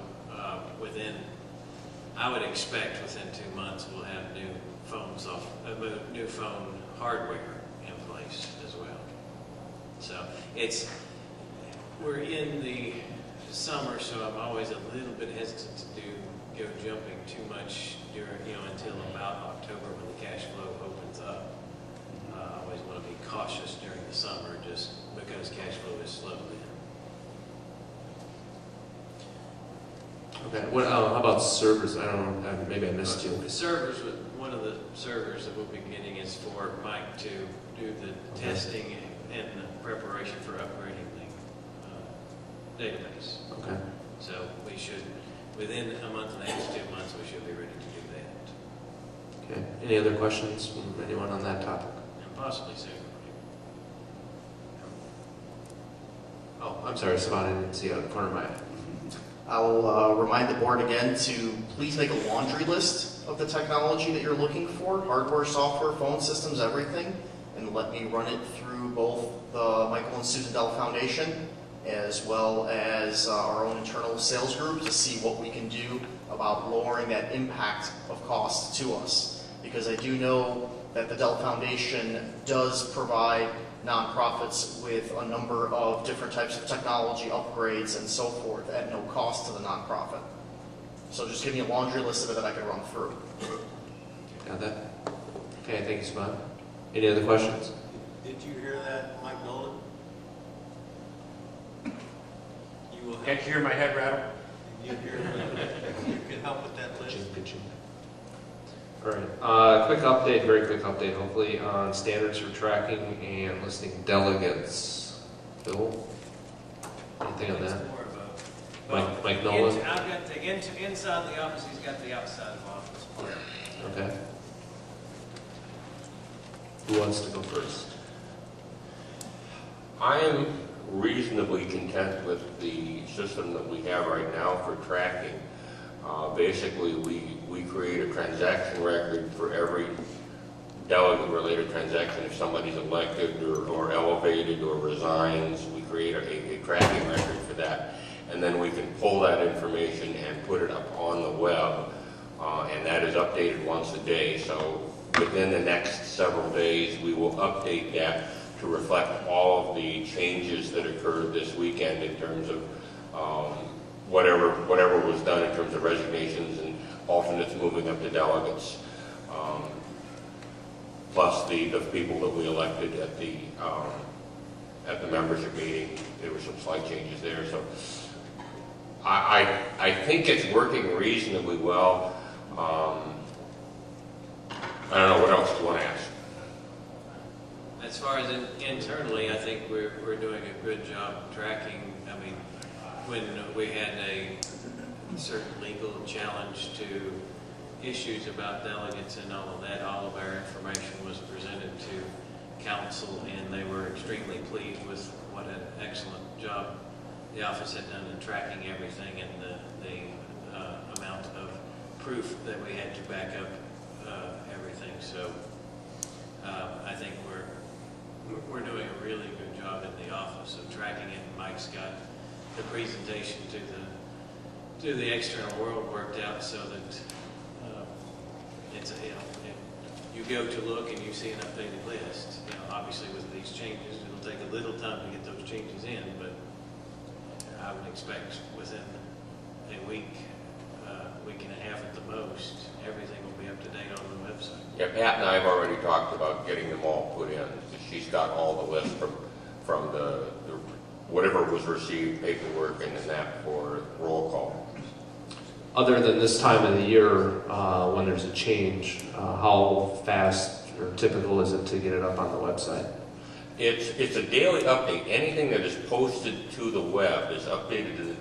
I would expect within 2 months we'll have new phone hardware in place as well. So we're in the summer, so I'm always a little bit hesitant to go jumping too much until about October when the cash flow opens up. I always want to be cautious during the summer just because cash flow is slow then. Okay, how about servers? I don't know, maybe I missed you. The servers, one of the servers that we'll be getting is for Mike to do the testing and the preparation for upgrading the database. Okay. So we should, within a month and a half to 2 months, we should be ready to do that. Okay. Any other questions from anyone on that topic? And possibly sooner. Oh, I'm sorry, Savannah, I didn't see out of the corner of my eye. I'll remind the board again to please make a laundry list of the technology that you're looking for, hardware, software, phone systems, everything, and let me run it through both the Michael and Susan Dell Foundation as well as our own internal sales group to see what we can do about lowering that impact of cost to us. Because I do know that the Dell Foundation does provide nonprofits with a number of different types of technology upgrades and so forth at no cost to the nonprofit. So just give me a laundry list of it that I can run through. Got that? Okay, thank you, Savannah. Any other questions? Did you hear that, Mike Nolan? You will Can't you hear my head rattle? You can help with that list. All right. Quick update, very quick update, hopefully, on standards for tracking and listing delegates. Bill, anything on that? Mike Nolan? I've got the inside the office, he's got the outside of the office part. Okay. Who wants to go first? I am reasonably content with the system that we have right now for tracking. Basically, we create a transaction record for every delegate-related transaction. If somebody's elected or elevated or resigns, we create a tracking record for that. And then we can pull that information and put it up on the web, and that is updated once a day. So within the next several days, we will update that to reflect all of the changes that occurred this weekend in terms of whatever was done in terms of resignations and alternates moving up to delegates, plus the people that we elected at the membership meeting. There were some slight changes there, so I think it's working reasonably well. I don't know, what else do you want to ask? As far as internally, I think we're doing a good job tracking. I mean, when we had a certain legal challenge to issues about delegates and all of that, all of our information was presented to council, and they were extremely pleased with what an excellent job the office had done in tracking everything and the amount of proof that we had to back up everything. So I think we're doing a really good job in the office of tracking it. Mike's got the presentation to the external world worked out so that it's if you go to look and you see an updated list. Obviously with these changes, it'll take a little time to get those changes in, but I would expect within a week and a half at the most, Yeah, Pat and I have already talked about getting them all put in. She's got all the lists from the whatever was received, paperwork, and then that for roll call. Other than this time of the year, when there's a change, how fast or typical is it to get it up on the website? It's a daily update. Anything that is posted to the web is updated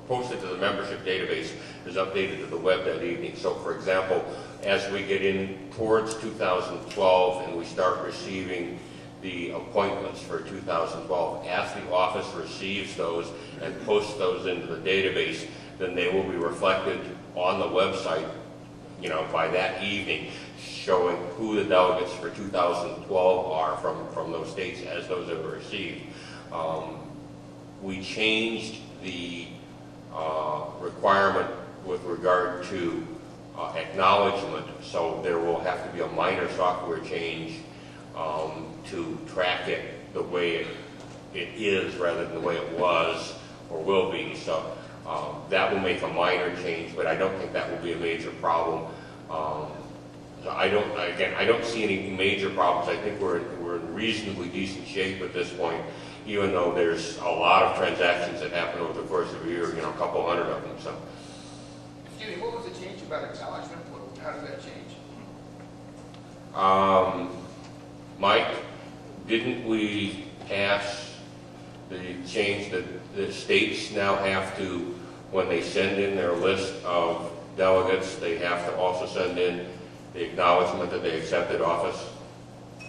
posted to the membership database is updated to the web that evening. So, for example, as we get in towards 2012 and we start receiving the appointments for 2012, as the office receives those and posts those into the database, then they will be reflected on the website, by that evening, showing who the delegates for 2012 are from those states as those are received. We changed the requirement with regard to acknowledgement, so there will have to be a minor software change to track it the way it is rather than the way it was or will be. So that will make a minor change, but I don't think that will be a major problem. So I don't see any major problems. I think we're in reasonably decent shape at this point, even though there's a lot of transactions that happen over the course of a year, a couple hundred of them. So. Excuse me, what was the change about acknowledgement? How did that change? Mike, didn't we pass the change that the states now have to, when they send in their list of delegates, they have to also send in the acknowledgement that they accepted office?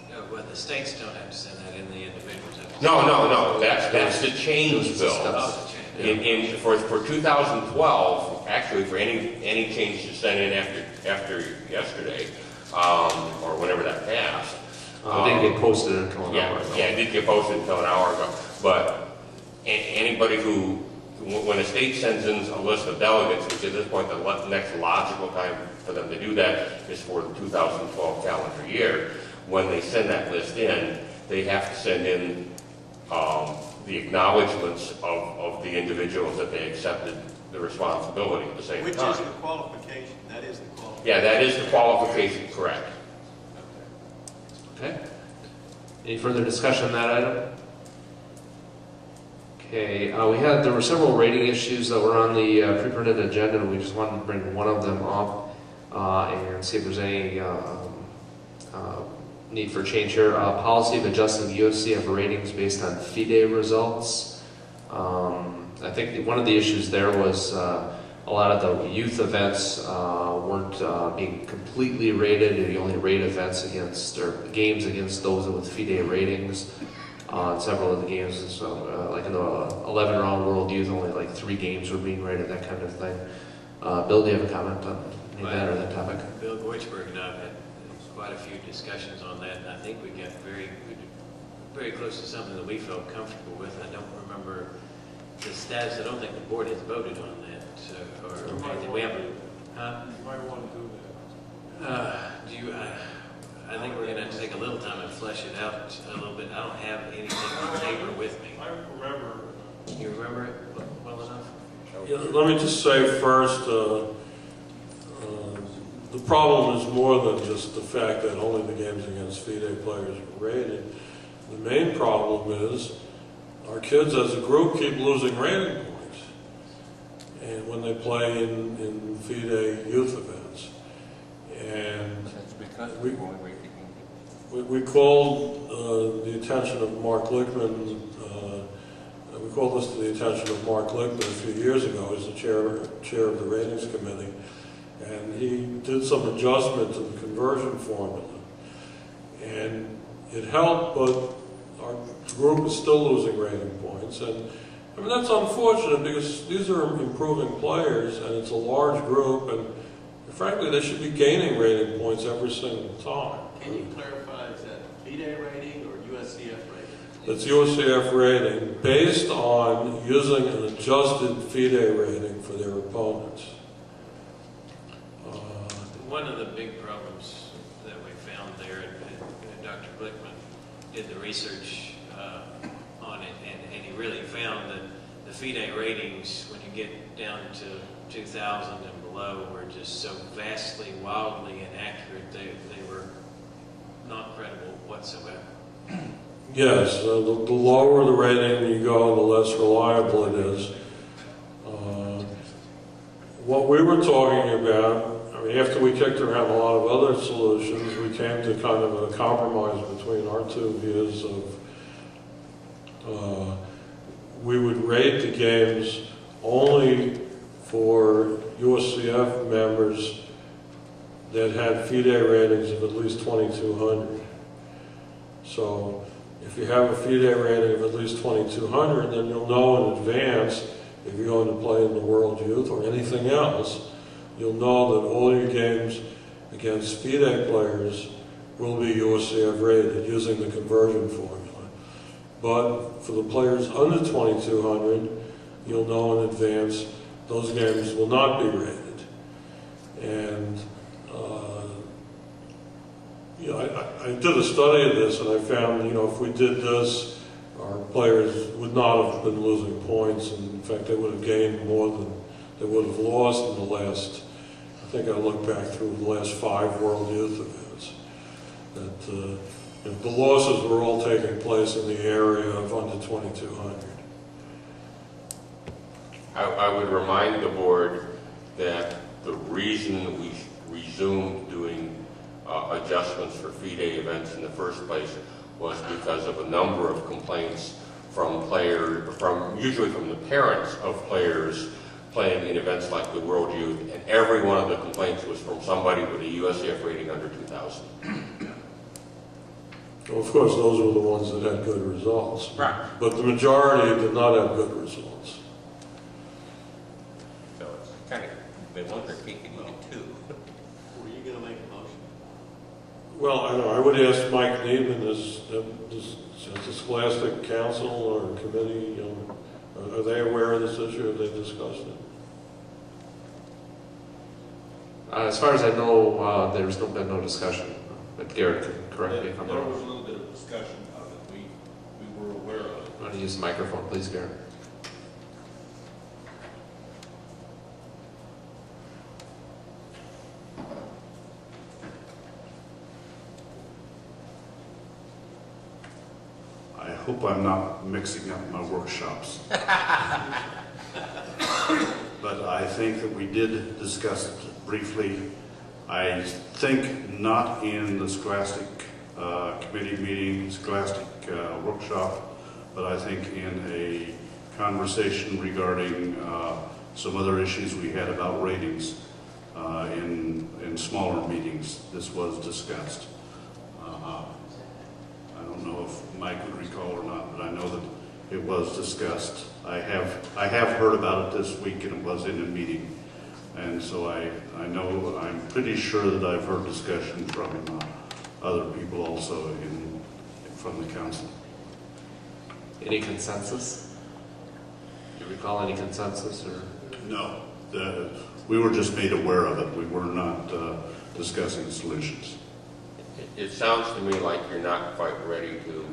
No, well, the states don't have to send that in, the individuals have to. No. That's the change bill. For 2012, actually for any change to send in after yesterday, or whenever that passed. It didn't get posted until an hour ago. Yeah, it did get posted until an hour ago. But anybody who, when a state sends in a list of delegates, which at this point the next logical time for them to do that is for the 2012 calendar year, when they send that list in, they have to send in the acknowledgments of the individuals that they accepted the responsibility at the same time. Which is the qualification? That is the qualification. Yeah, that is the qualification, correct. Okay. Any further discussion on that item? Okay, there were several rating issues that were on the pre-printed agenda, and we just wanted to bring one of them up and see if there's any need for change here. Policy of adjusting USCF ratings based on FIDE results. I think one of the issues there was a lot of the youth events weren't being completely rated. You only rate events against, or games against those with FIDE ratings. Several of the games, so, like in the 11-round World Youth, only like 3 games were being rated, that kind of thing. Bill, do you have a comment on that or that topic? Bill Goichberg and I have had quite a few discussions on that, and I think we got very close to something that we felt comfortable with. I don't remember the status. I don't think the board has voted on that, or anything. We haven't. Huh? You might want to do that. I think we're going to have to take a little time and flesh it out a little bit. I don't have anything on paper with me. I remember. You remember it well enough? Yeah, let me just say first, the problem is more than just the fact that only the games against FIDE players were rated. The main problem is our kids as a group keep losing rating points, and when they play in FIDE youth events. And we called the attention of Mark Lichtman. We called this to the attention of Mark Lichtman a few years ago as the chair of the ratings committee, and he did some adjustment to the conversion formula, and it helped, but our group is still losing rating points, and I mean that's unfortunate because these are improving players, and it's a large group, and frankly, they should be gaining rating points every single time. Can you clarify, is that FIDE rating or USCF rating? It's USCF rating based on using an adjusted FIDE rating for their opponents. One of the big problems that we found there, and Dr. Glickman did the research on it, and he really found that the FIDE ratings, when you get down to 2000 and below were just so vastly, wildly inaccurate, they were not credible whatsoever. Yes, the lower the rating you go, the less reliable it is. What we were talking about, I mean, after we kicked around a lot of other solutions, we came to kind of a compromise between our two views of we would rate the games only for USCF members that had FIDE ratings of at least 2,200. So if you have a FIDE rating of at least 2,200, then you'll know in advance if you're going to play in the World Youth or anything else, you'll know that all your games against FIDE players will be USCF rated using the conversion formula. But for the players under 2,200, you'll know in advance those games will not be rated. And you know, I did a study of this, and I found, you know, if we did this, our players would not have been losing points, and in fact, they would have gained more than they would have lost in the last, I think I looked back through the last 5 World Youth events, that you know, the losses were all taking place in the area of under 2,200. I would remind the board that the reason we resumed doing adjustments for FIDE events in the first place was because of a number of complaints from usually from the parents of players playing in events like the World Youth, and every one of the complaints was from somebody with a USCF rating under 2,000. Well, of course, those were the ones that had good results. Right. But the majority did not have good results. So it's kind of, they want their cake and eat it too. Were you going to make a motion? Well, I know, I would ask Mike Needman, as the Scholastic Council or committee, you know, are they aware of this issue? Have they discussed it? As far as I know, there's been no discussion, but Garrett can correct me if I'm There wrong. was a little bit of discussion of it. We were aware of it. You want to use the microphone, please, Garrett? I hope I'm not mixing up my workshops. But I think that we did discuss it briefly. I think not in the Scholastic committee meeting, Scholastic workshop, but I think in a conversation regarding some other issues we had about ratings in smaller meetings. This was discussed. I don't know if Mike would recall or not, but I know that it was discussed. I have heard about it this week, and it was in a meeting, and so I know, I'm pretty sure that I've heard discussion from other people also from the council. Any consensus? Do you recall any consensus or? No, we were just made aware of it. We were not discussing solutions. It sounds to me like you're not quite ready to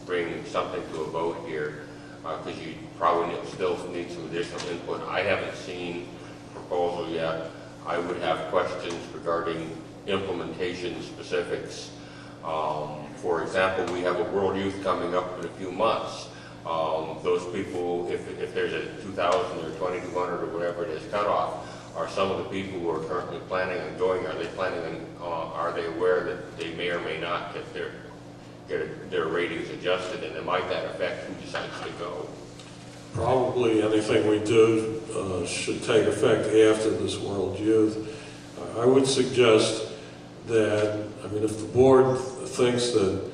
bring something to a vote here, because you probably still need some additional input. I haven't seen the proposal yet. I would have questions regarding implementation specifics. For example, we have a World Youth coming up in a few months. Those people, if there's a 2,000 or 2,200 or whatever it is cutoff, are some of the people who are currently planning on going, are they aware that they may or may not get their ratings adjusted, and might that affect who decides to go? Probably anything we do should take effect after this World Youth. I would suggest that, I mean, if the board thinks that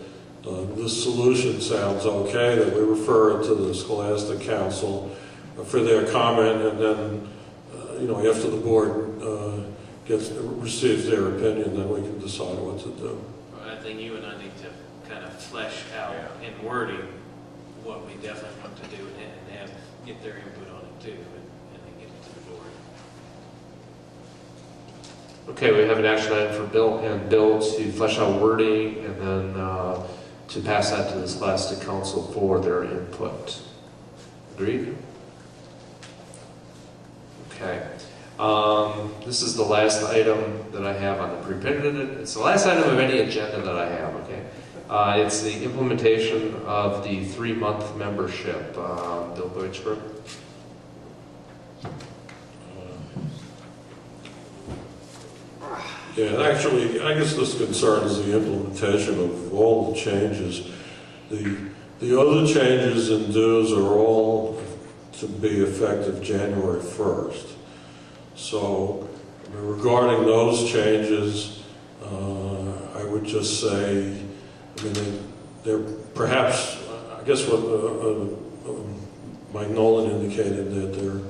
this solution sounds okay, that we refer it to the Scholastic Council for their comment, and then, you know, after the board receives their opinion, then we can decide what to do. Well, I think you and I need to kind of flesh out in wording what we definitely want to do and get their input on it too, and then get it to the board. Okay, we have an action item for Bill to flesh out wording and then to pass that to the Scholastic Council for their input. Agreed? Okay. This is the last item that I have on the pre-printed. It's the last item of any agenda that I have, okay? It's the implementation of the 3-month membership. Bill Deutschberg. Yeah, actually, I guess this concerns the implementation of all the changes. The other changes in dues are all to be effective January 1st. So regarding those changes, I would just say, I mean, they're perhaps, I guess what Mike Nolan indicated, that they're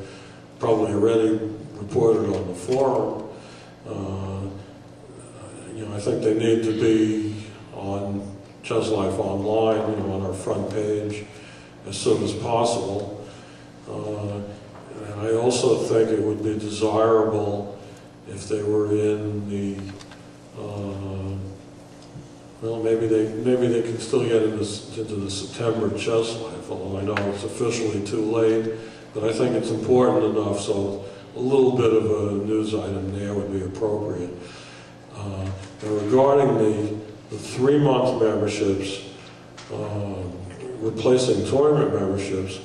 probably already reported on the forum. You know, I think they need to be on Chess Life Online, you know, on our front page as soon as possible. And I also think it would be desirable if they were in the, well, maybe they can still get into the September Chess Life, although I know it's officially too late, but I think it's important enough, so a little bit of a news item there would be appropriate. And regarding the 3-month memberships, replacing tournament memberships,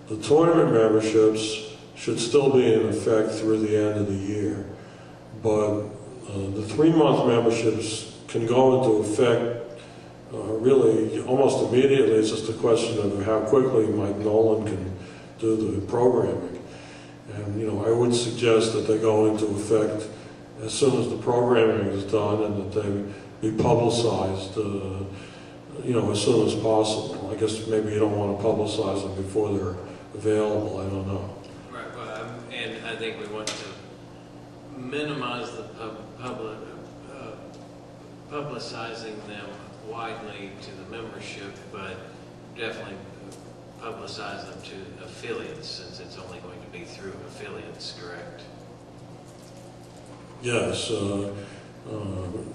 the tournament memberships should still be in effect through the end of the year. But the 3-month memberships can go into effect really almost immediately. It's just a question of how quickly Mike Nolan can do the programming. And, you know, I would suggest that they go into effect as soon as the programming is done and that they be publicized, you know, as soon as possible. I guess maybe you don't want to publicize them before they're available. I don't know. Right, well, and I think we want to minimize the publicizing them widely to the membership, but definitely publicize them to affiliates, since it's only going to be through affiliates, correct? Yes, you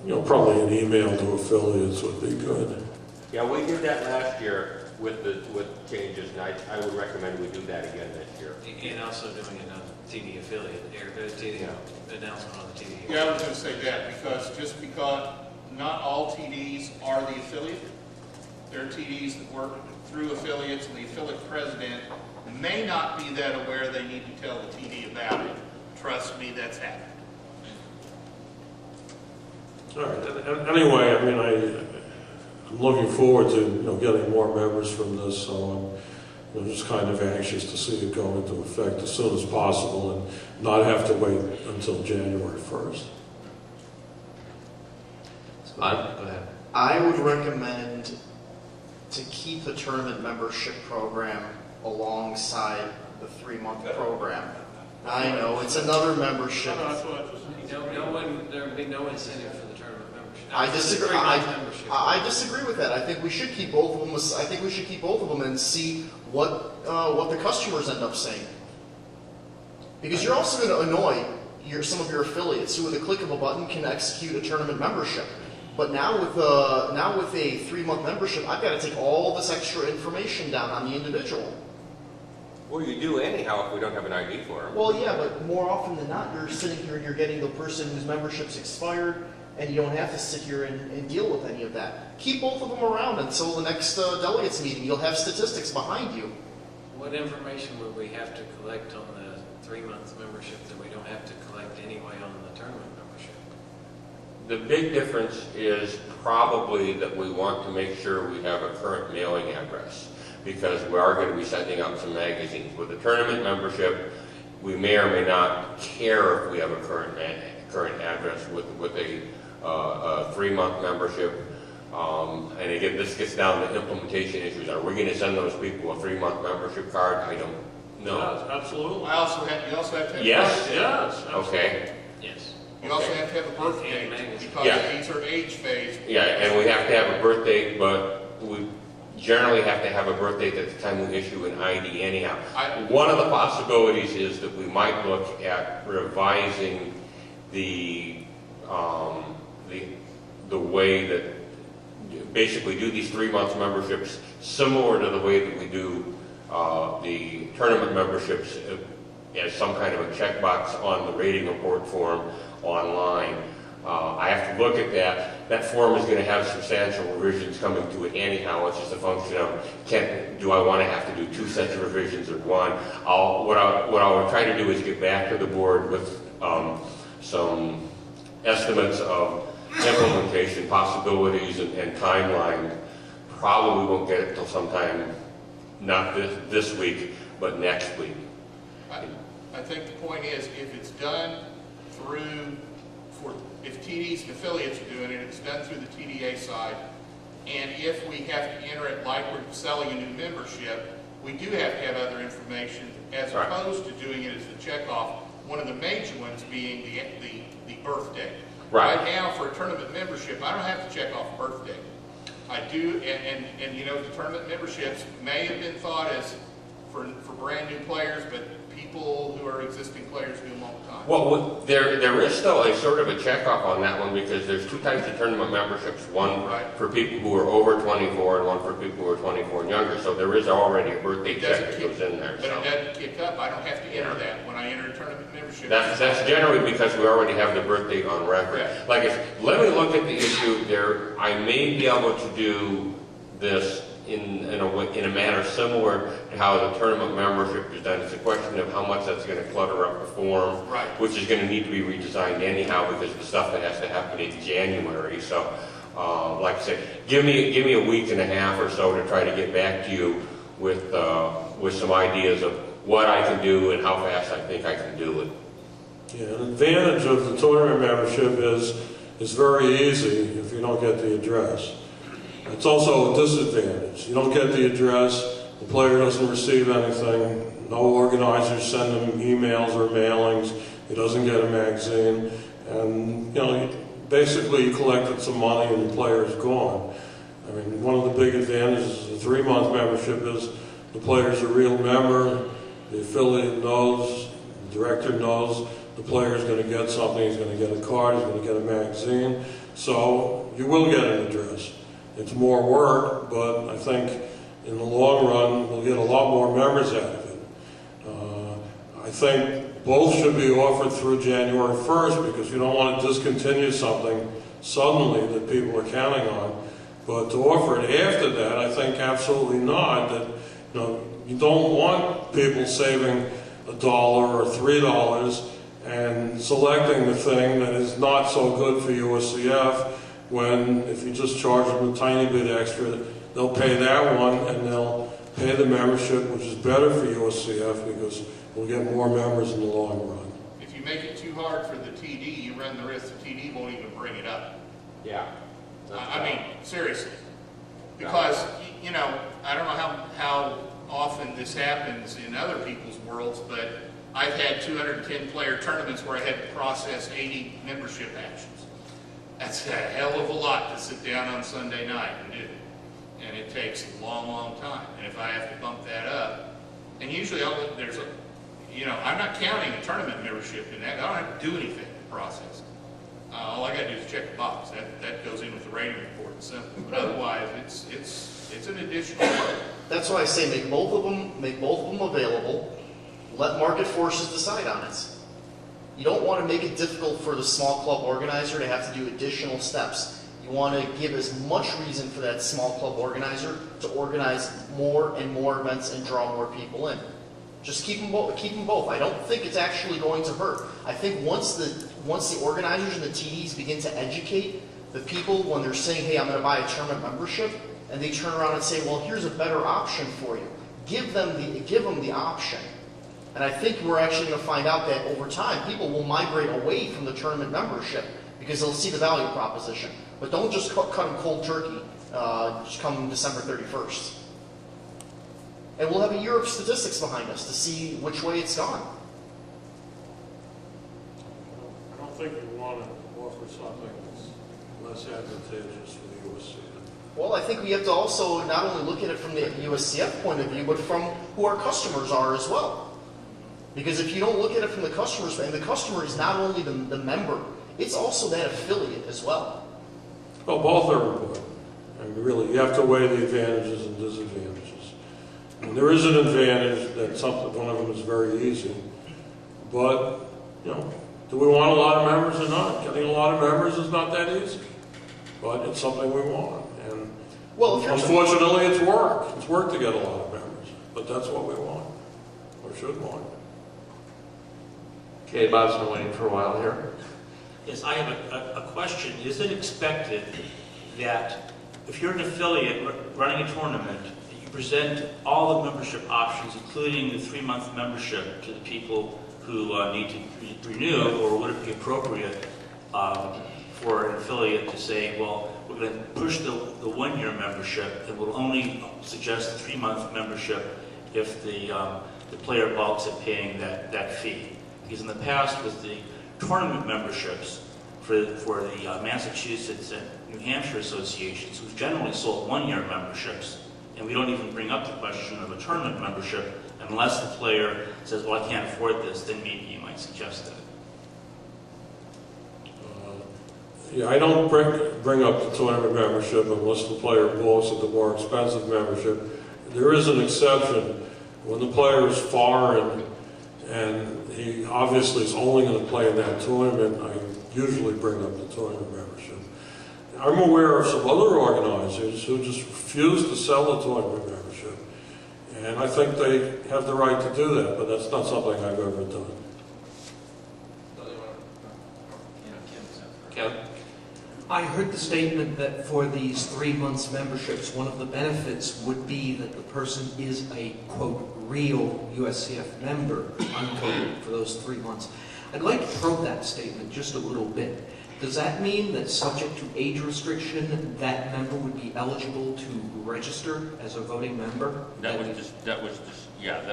know, probably an email to affiliates would be good. Yeah, we did that last year with changes, and I would recommend we do that again this year. And also doing it on TD affiliate, or TD announcement on the TD. Yeah, I was going to say that, because not all TDs are the affiliate. There are TDs that work through affiliates, and the affiliate president may not be that aware they need to tell the TD about it. Trust me, that's happened. All right. Anyway, I mean, I'm looking forward to, you know, getting more members from this, so I'm just kind of anxious to see it go into effect as soon as possible and not have to wait until January 1st. Go ahead. I would recommend to keep the tournament membership program alongside the 3-month program. I know, it's another membership. There would be no incentive for the tournament membership. I disagree. I disagree with that. I think we should keep both of them. I think we should keep both of them and see what the customers end up saying. Because you're also going to annoy some of your affiliates who, with a click of a button, can execute a tournament membership. But now with a 3-month membership, I've got to take all this extra information down on the individual. Well, you do anyhow if we don't have an ID for them. Well, yeah, but more often than not, you're sitting here and you're getting the person whose membership's expired, and you don't have to sit here and deal with any of that. Keep both of them around until the next delegates meeting. You'll have statistics behind you. What information would we have to collect on the 3-month membership that we don't have to collect anyway on the tournament membership? The big difference is probably that we want to make sure we have a current mailing address, because we are going to be sending out some magazines. With the tournament membership, we may or may not care if we have a current address. With a 3-month membership, and again, this gets down to implementation issues. Are we going to send those people a 3-month membership card? I don't know. Yes, absolutely. You also have to have Yes? Yes. Okay. Yes. You also have to have a birth date, because Yeah. it's her age phase. Yeah, and we have to have a birth date, but we generally have to have a birth date at the time we issue an ID anyhow. One of the possibilities is that we might look at revising the way that basically do these 3-month memberships similar to the way that we do the tournament memberships as some kind of a checkbox on the rating report form online. I have to look at that. That form is going to have substantial revisions coming to it anyhow. It's just a function of, do I want to have to do 2 sets of revisions or 1? What I'll try to do is get back to the board with some estimates of implementation possibilities and timeline. Probably won't get it till sometime, not this week, but next week. I think the point is, if it's done through, if TDs and affiliates are doing it, it's done through the TDA side, and if we have to enter it like we're selling a new membership, we do have to have other information, as opposed to doing it as the checkoff, one of the major ones being the birthday. Right now, for a tournament membership, I don't have to check off birthday. I do, and you know, the tournament memberships may have been thought as for brand new players, but people who are existing players do them all the time. Well, there is still a sort of a checkoff on that one, because there's 2 types of tournament memberships. One for people who are over 24 and one for people who are 24 and younger. So there is already a birthday check that goes in there. But it doesn't kick up. I don't have to enter that when I enter a tournament membership. That's generally because we already have the birthday on record. Let me look at the issue there. I may be able to do this in a manner similar to how the tournament membership is done. It's a question of how much that's going to clutter up the form, which is going to need to be redesigned anyhow because of the stuff that has to happen in January. So, like I said, give me a week and a half or so to try to get back to you with some ideas of what I can do and how fast I think I can do it. Yeah, an advantage of the tournament membership is it's very easy if you don't get the address. It's also a disadvantage. You don't get the address, the player doesn't receive anything, no organizers send him emails or mailings, he doesn't get a magazine, and basically you collected some money and the player is gone. I mean, one of the big advantages of the 3-month membership is the player's a real member, the affiliate knows, the director knows the player's going to get something, he's going to get a card, he's going to get a magazine, so you will get an address. It's more work, but I think in the long run, we'll get a lot more members out of it. I think both should be offered through January 1st because you don't want to discontinue something suddenly that people are counting on. But to offer it after that, I think absolutely not. That you don't want people saving $1 or $3 and selecting the thing that is not so good for USCF. When if you just charge them a tiny bit extra, they'll pay that one and they'll pay the membership, which is better for USCF because we'll get more members in the long run. If you make it too hard for the TD, you run the risk the TD won't even bring it up. Yeah. I mean, seriously. Because, I don't know how often this happens in other people's worlds, but I've had 210 player tournaments where I had to process 80 membership actions. That's a hell of a lot to sit down on Sunday night and do. And it takes a long, long time. And if I have to bump that up, and usually I'm not counting a tournament membership in that. I don't have to do anything to process it. All I got to do is check the box. That goes in with the rating report. It's simple. But otherwise, it's an additional work. That's why I say make both of them available. Let market forces decide on it. You don't want to make it difficult for the small club organizer to have to do additional steps. You want to give as much reason for that small club organizer to organize more and more events and draw more people in. Just keep them both. I don't think it's actually going to hurt. I think once the organizers and the TDs begin to educate the people when they're saying, hey, I'm going to buy a tournament membership, and they turn around and say, well, here's a better option for you. Give them the option. And I think we're actually going to find out that over time, people will migrate away from the tournament membership because they'll see the value proposition. But don't just cut them cold turkey just come December 31st. And we'll have a year of statistics behind us to see which way it's gone. I don't think you want to offer something that's less advantageous for the USCF. Well, I think we have to also not only look at it from the USCF point of view, but from who our customers are as well. Because if you don't look at it from the customer's, and the customer is not only the member, it's also that affiliate as well. Well, both are important. I mean, really, you have to weigh the advantages and disadvantages. And there is an advantage that one of them is very easy. But, do we want a lot of members or not? Getting a lot of members is not that easy, but it's something we want. And Well, if you're unfortunately, it's work. It's work to get a lot of members, but that's what we want, or should want. Okay, Bob's been waiting for a while here. Yes, I have a question. Is it expected that if you're an affiliate running a tournament, that you present all the membership options, including the 3-month membership, to the people who need to renew, or would it be appropriate for an affiliate to say, well, we're going to push the 1-year membership, and we'll only suggest the 3-month membership if the player balks at paying that fee? Because in the past, with the tournament memberships for the Massachusetts and New Hampshire associations, we've generally sold 1-year memberships, and we don't even bring up the question of a tournament membership unless the player says, well, I can't afford this, then maybe you might suggest that. Yeah, I don't bring up the tournament membership unless the player balks at the more expensive membership. There is an exception. When the player is foreign and he obviously is only going to play in that tournament, I usually bring up the tournament membership. I'm aware of some other organizers who just refuse to sell the tournament membership. And I think they have the right to do that, but that's not something I've ever done. Kevin? I heard the statement that for these 3 months memberships, one of the benefits would be that the person is a, quote, real USCF member, unquote, for those 3 months. I'd like to probe that statement just a little bit. Does that mean that subject to age restriction, that member would be eligible to register as a voting member? That was yes.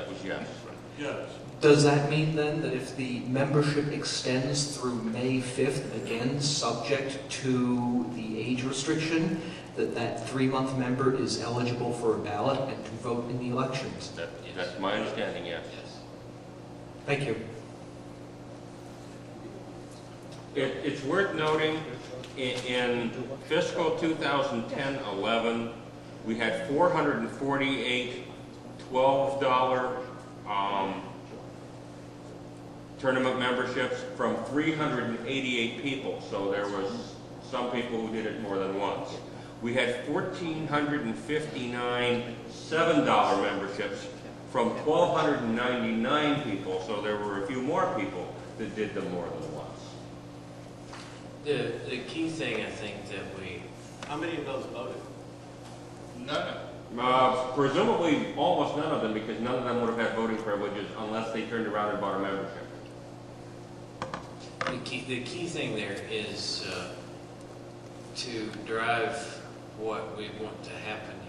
Yes. Does that mean then that if the membership extends through May 5th, again subject to the age restriction, that 3-month member is eligible for a ballot and can vote in the elections? That's my understanding, yes. Thank you. It's worth noting, in fiscal 2010-11, we had 448 $12 tournament memberships from 388 people, so there was some people who did it more than once. We had 1,459 $7 memberships from 1,299 people, so there were a few more people that did them more than once. The key thing, I think, that we... How many of those voted? None. Presumably almost none of them, because none of them would have had voting privileges unless they turned around and bought a membership. The key thing there is to drive what we want to happen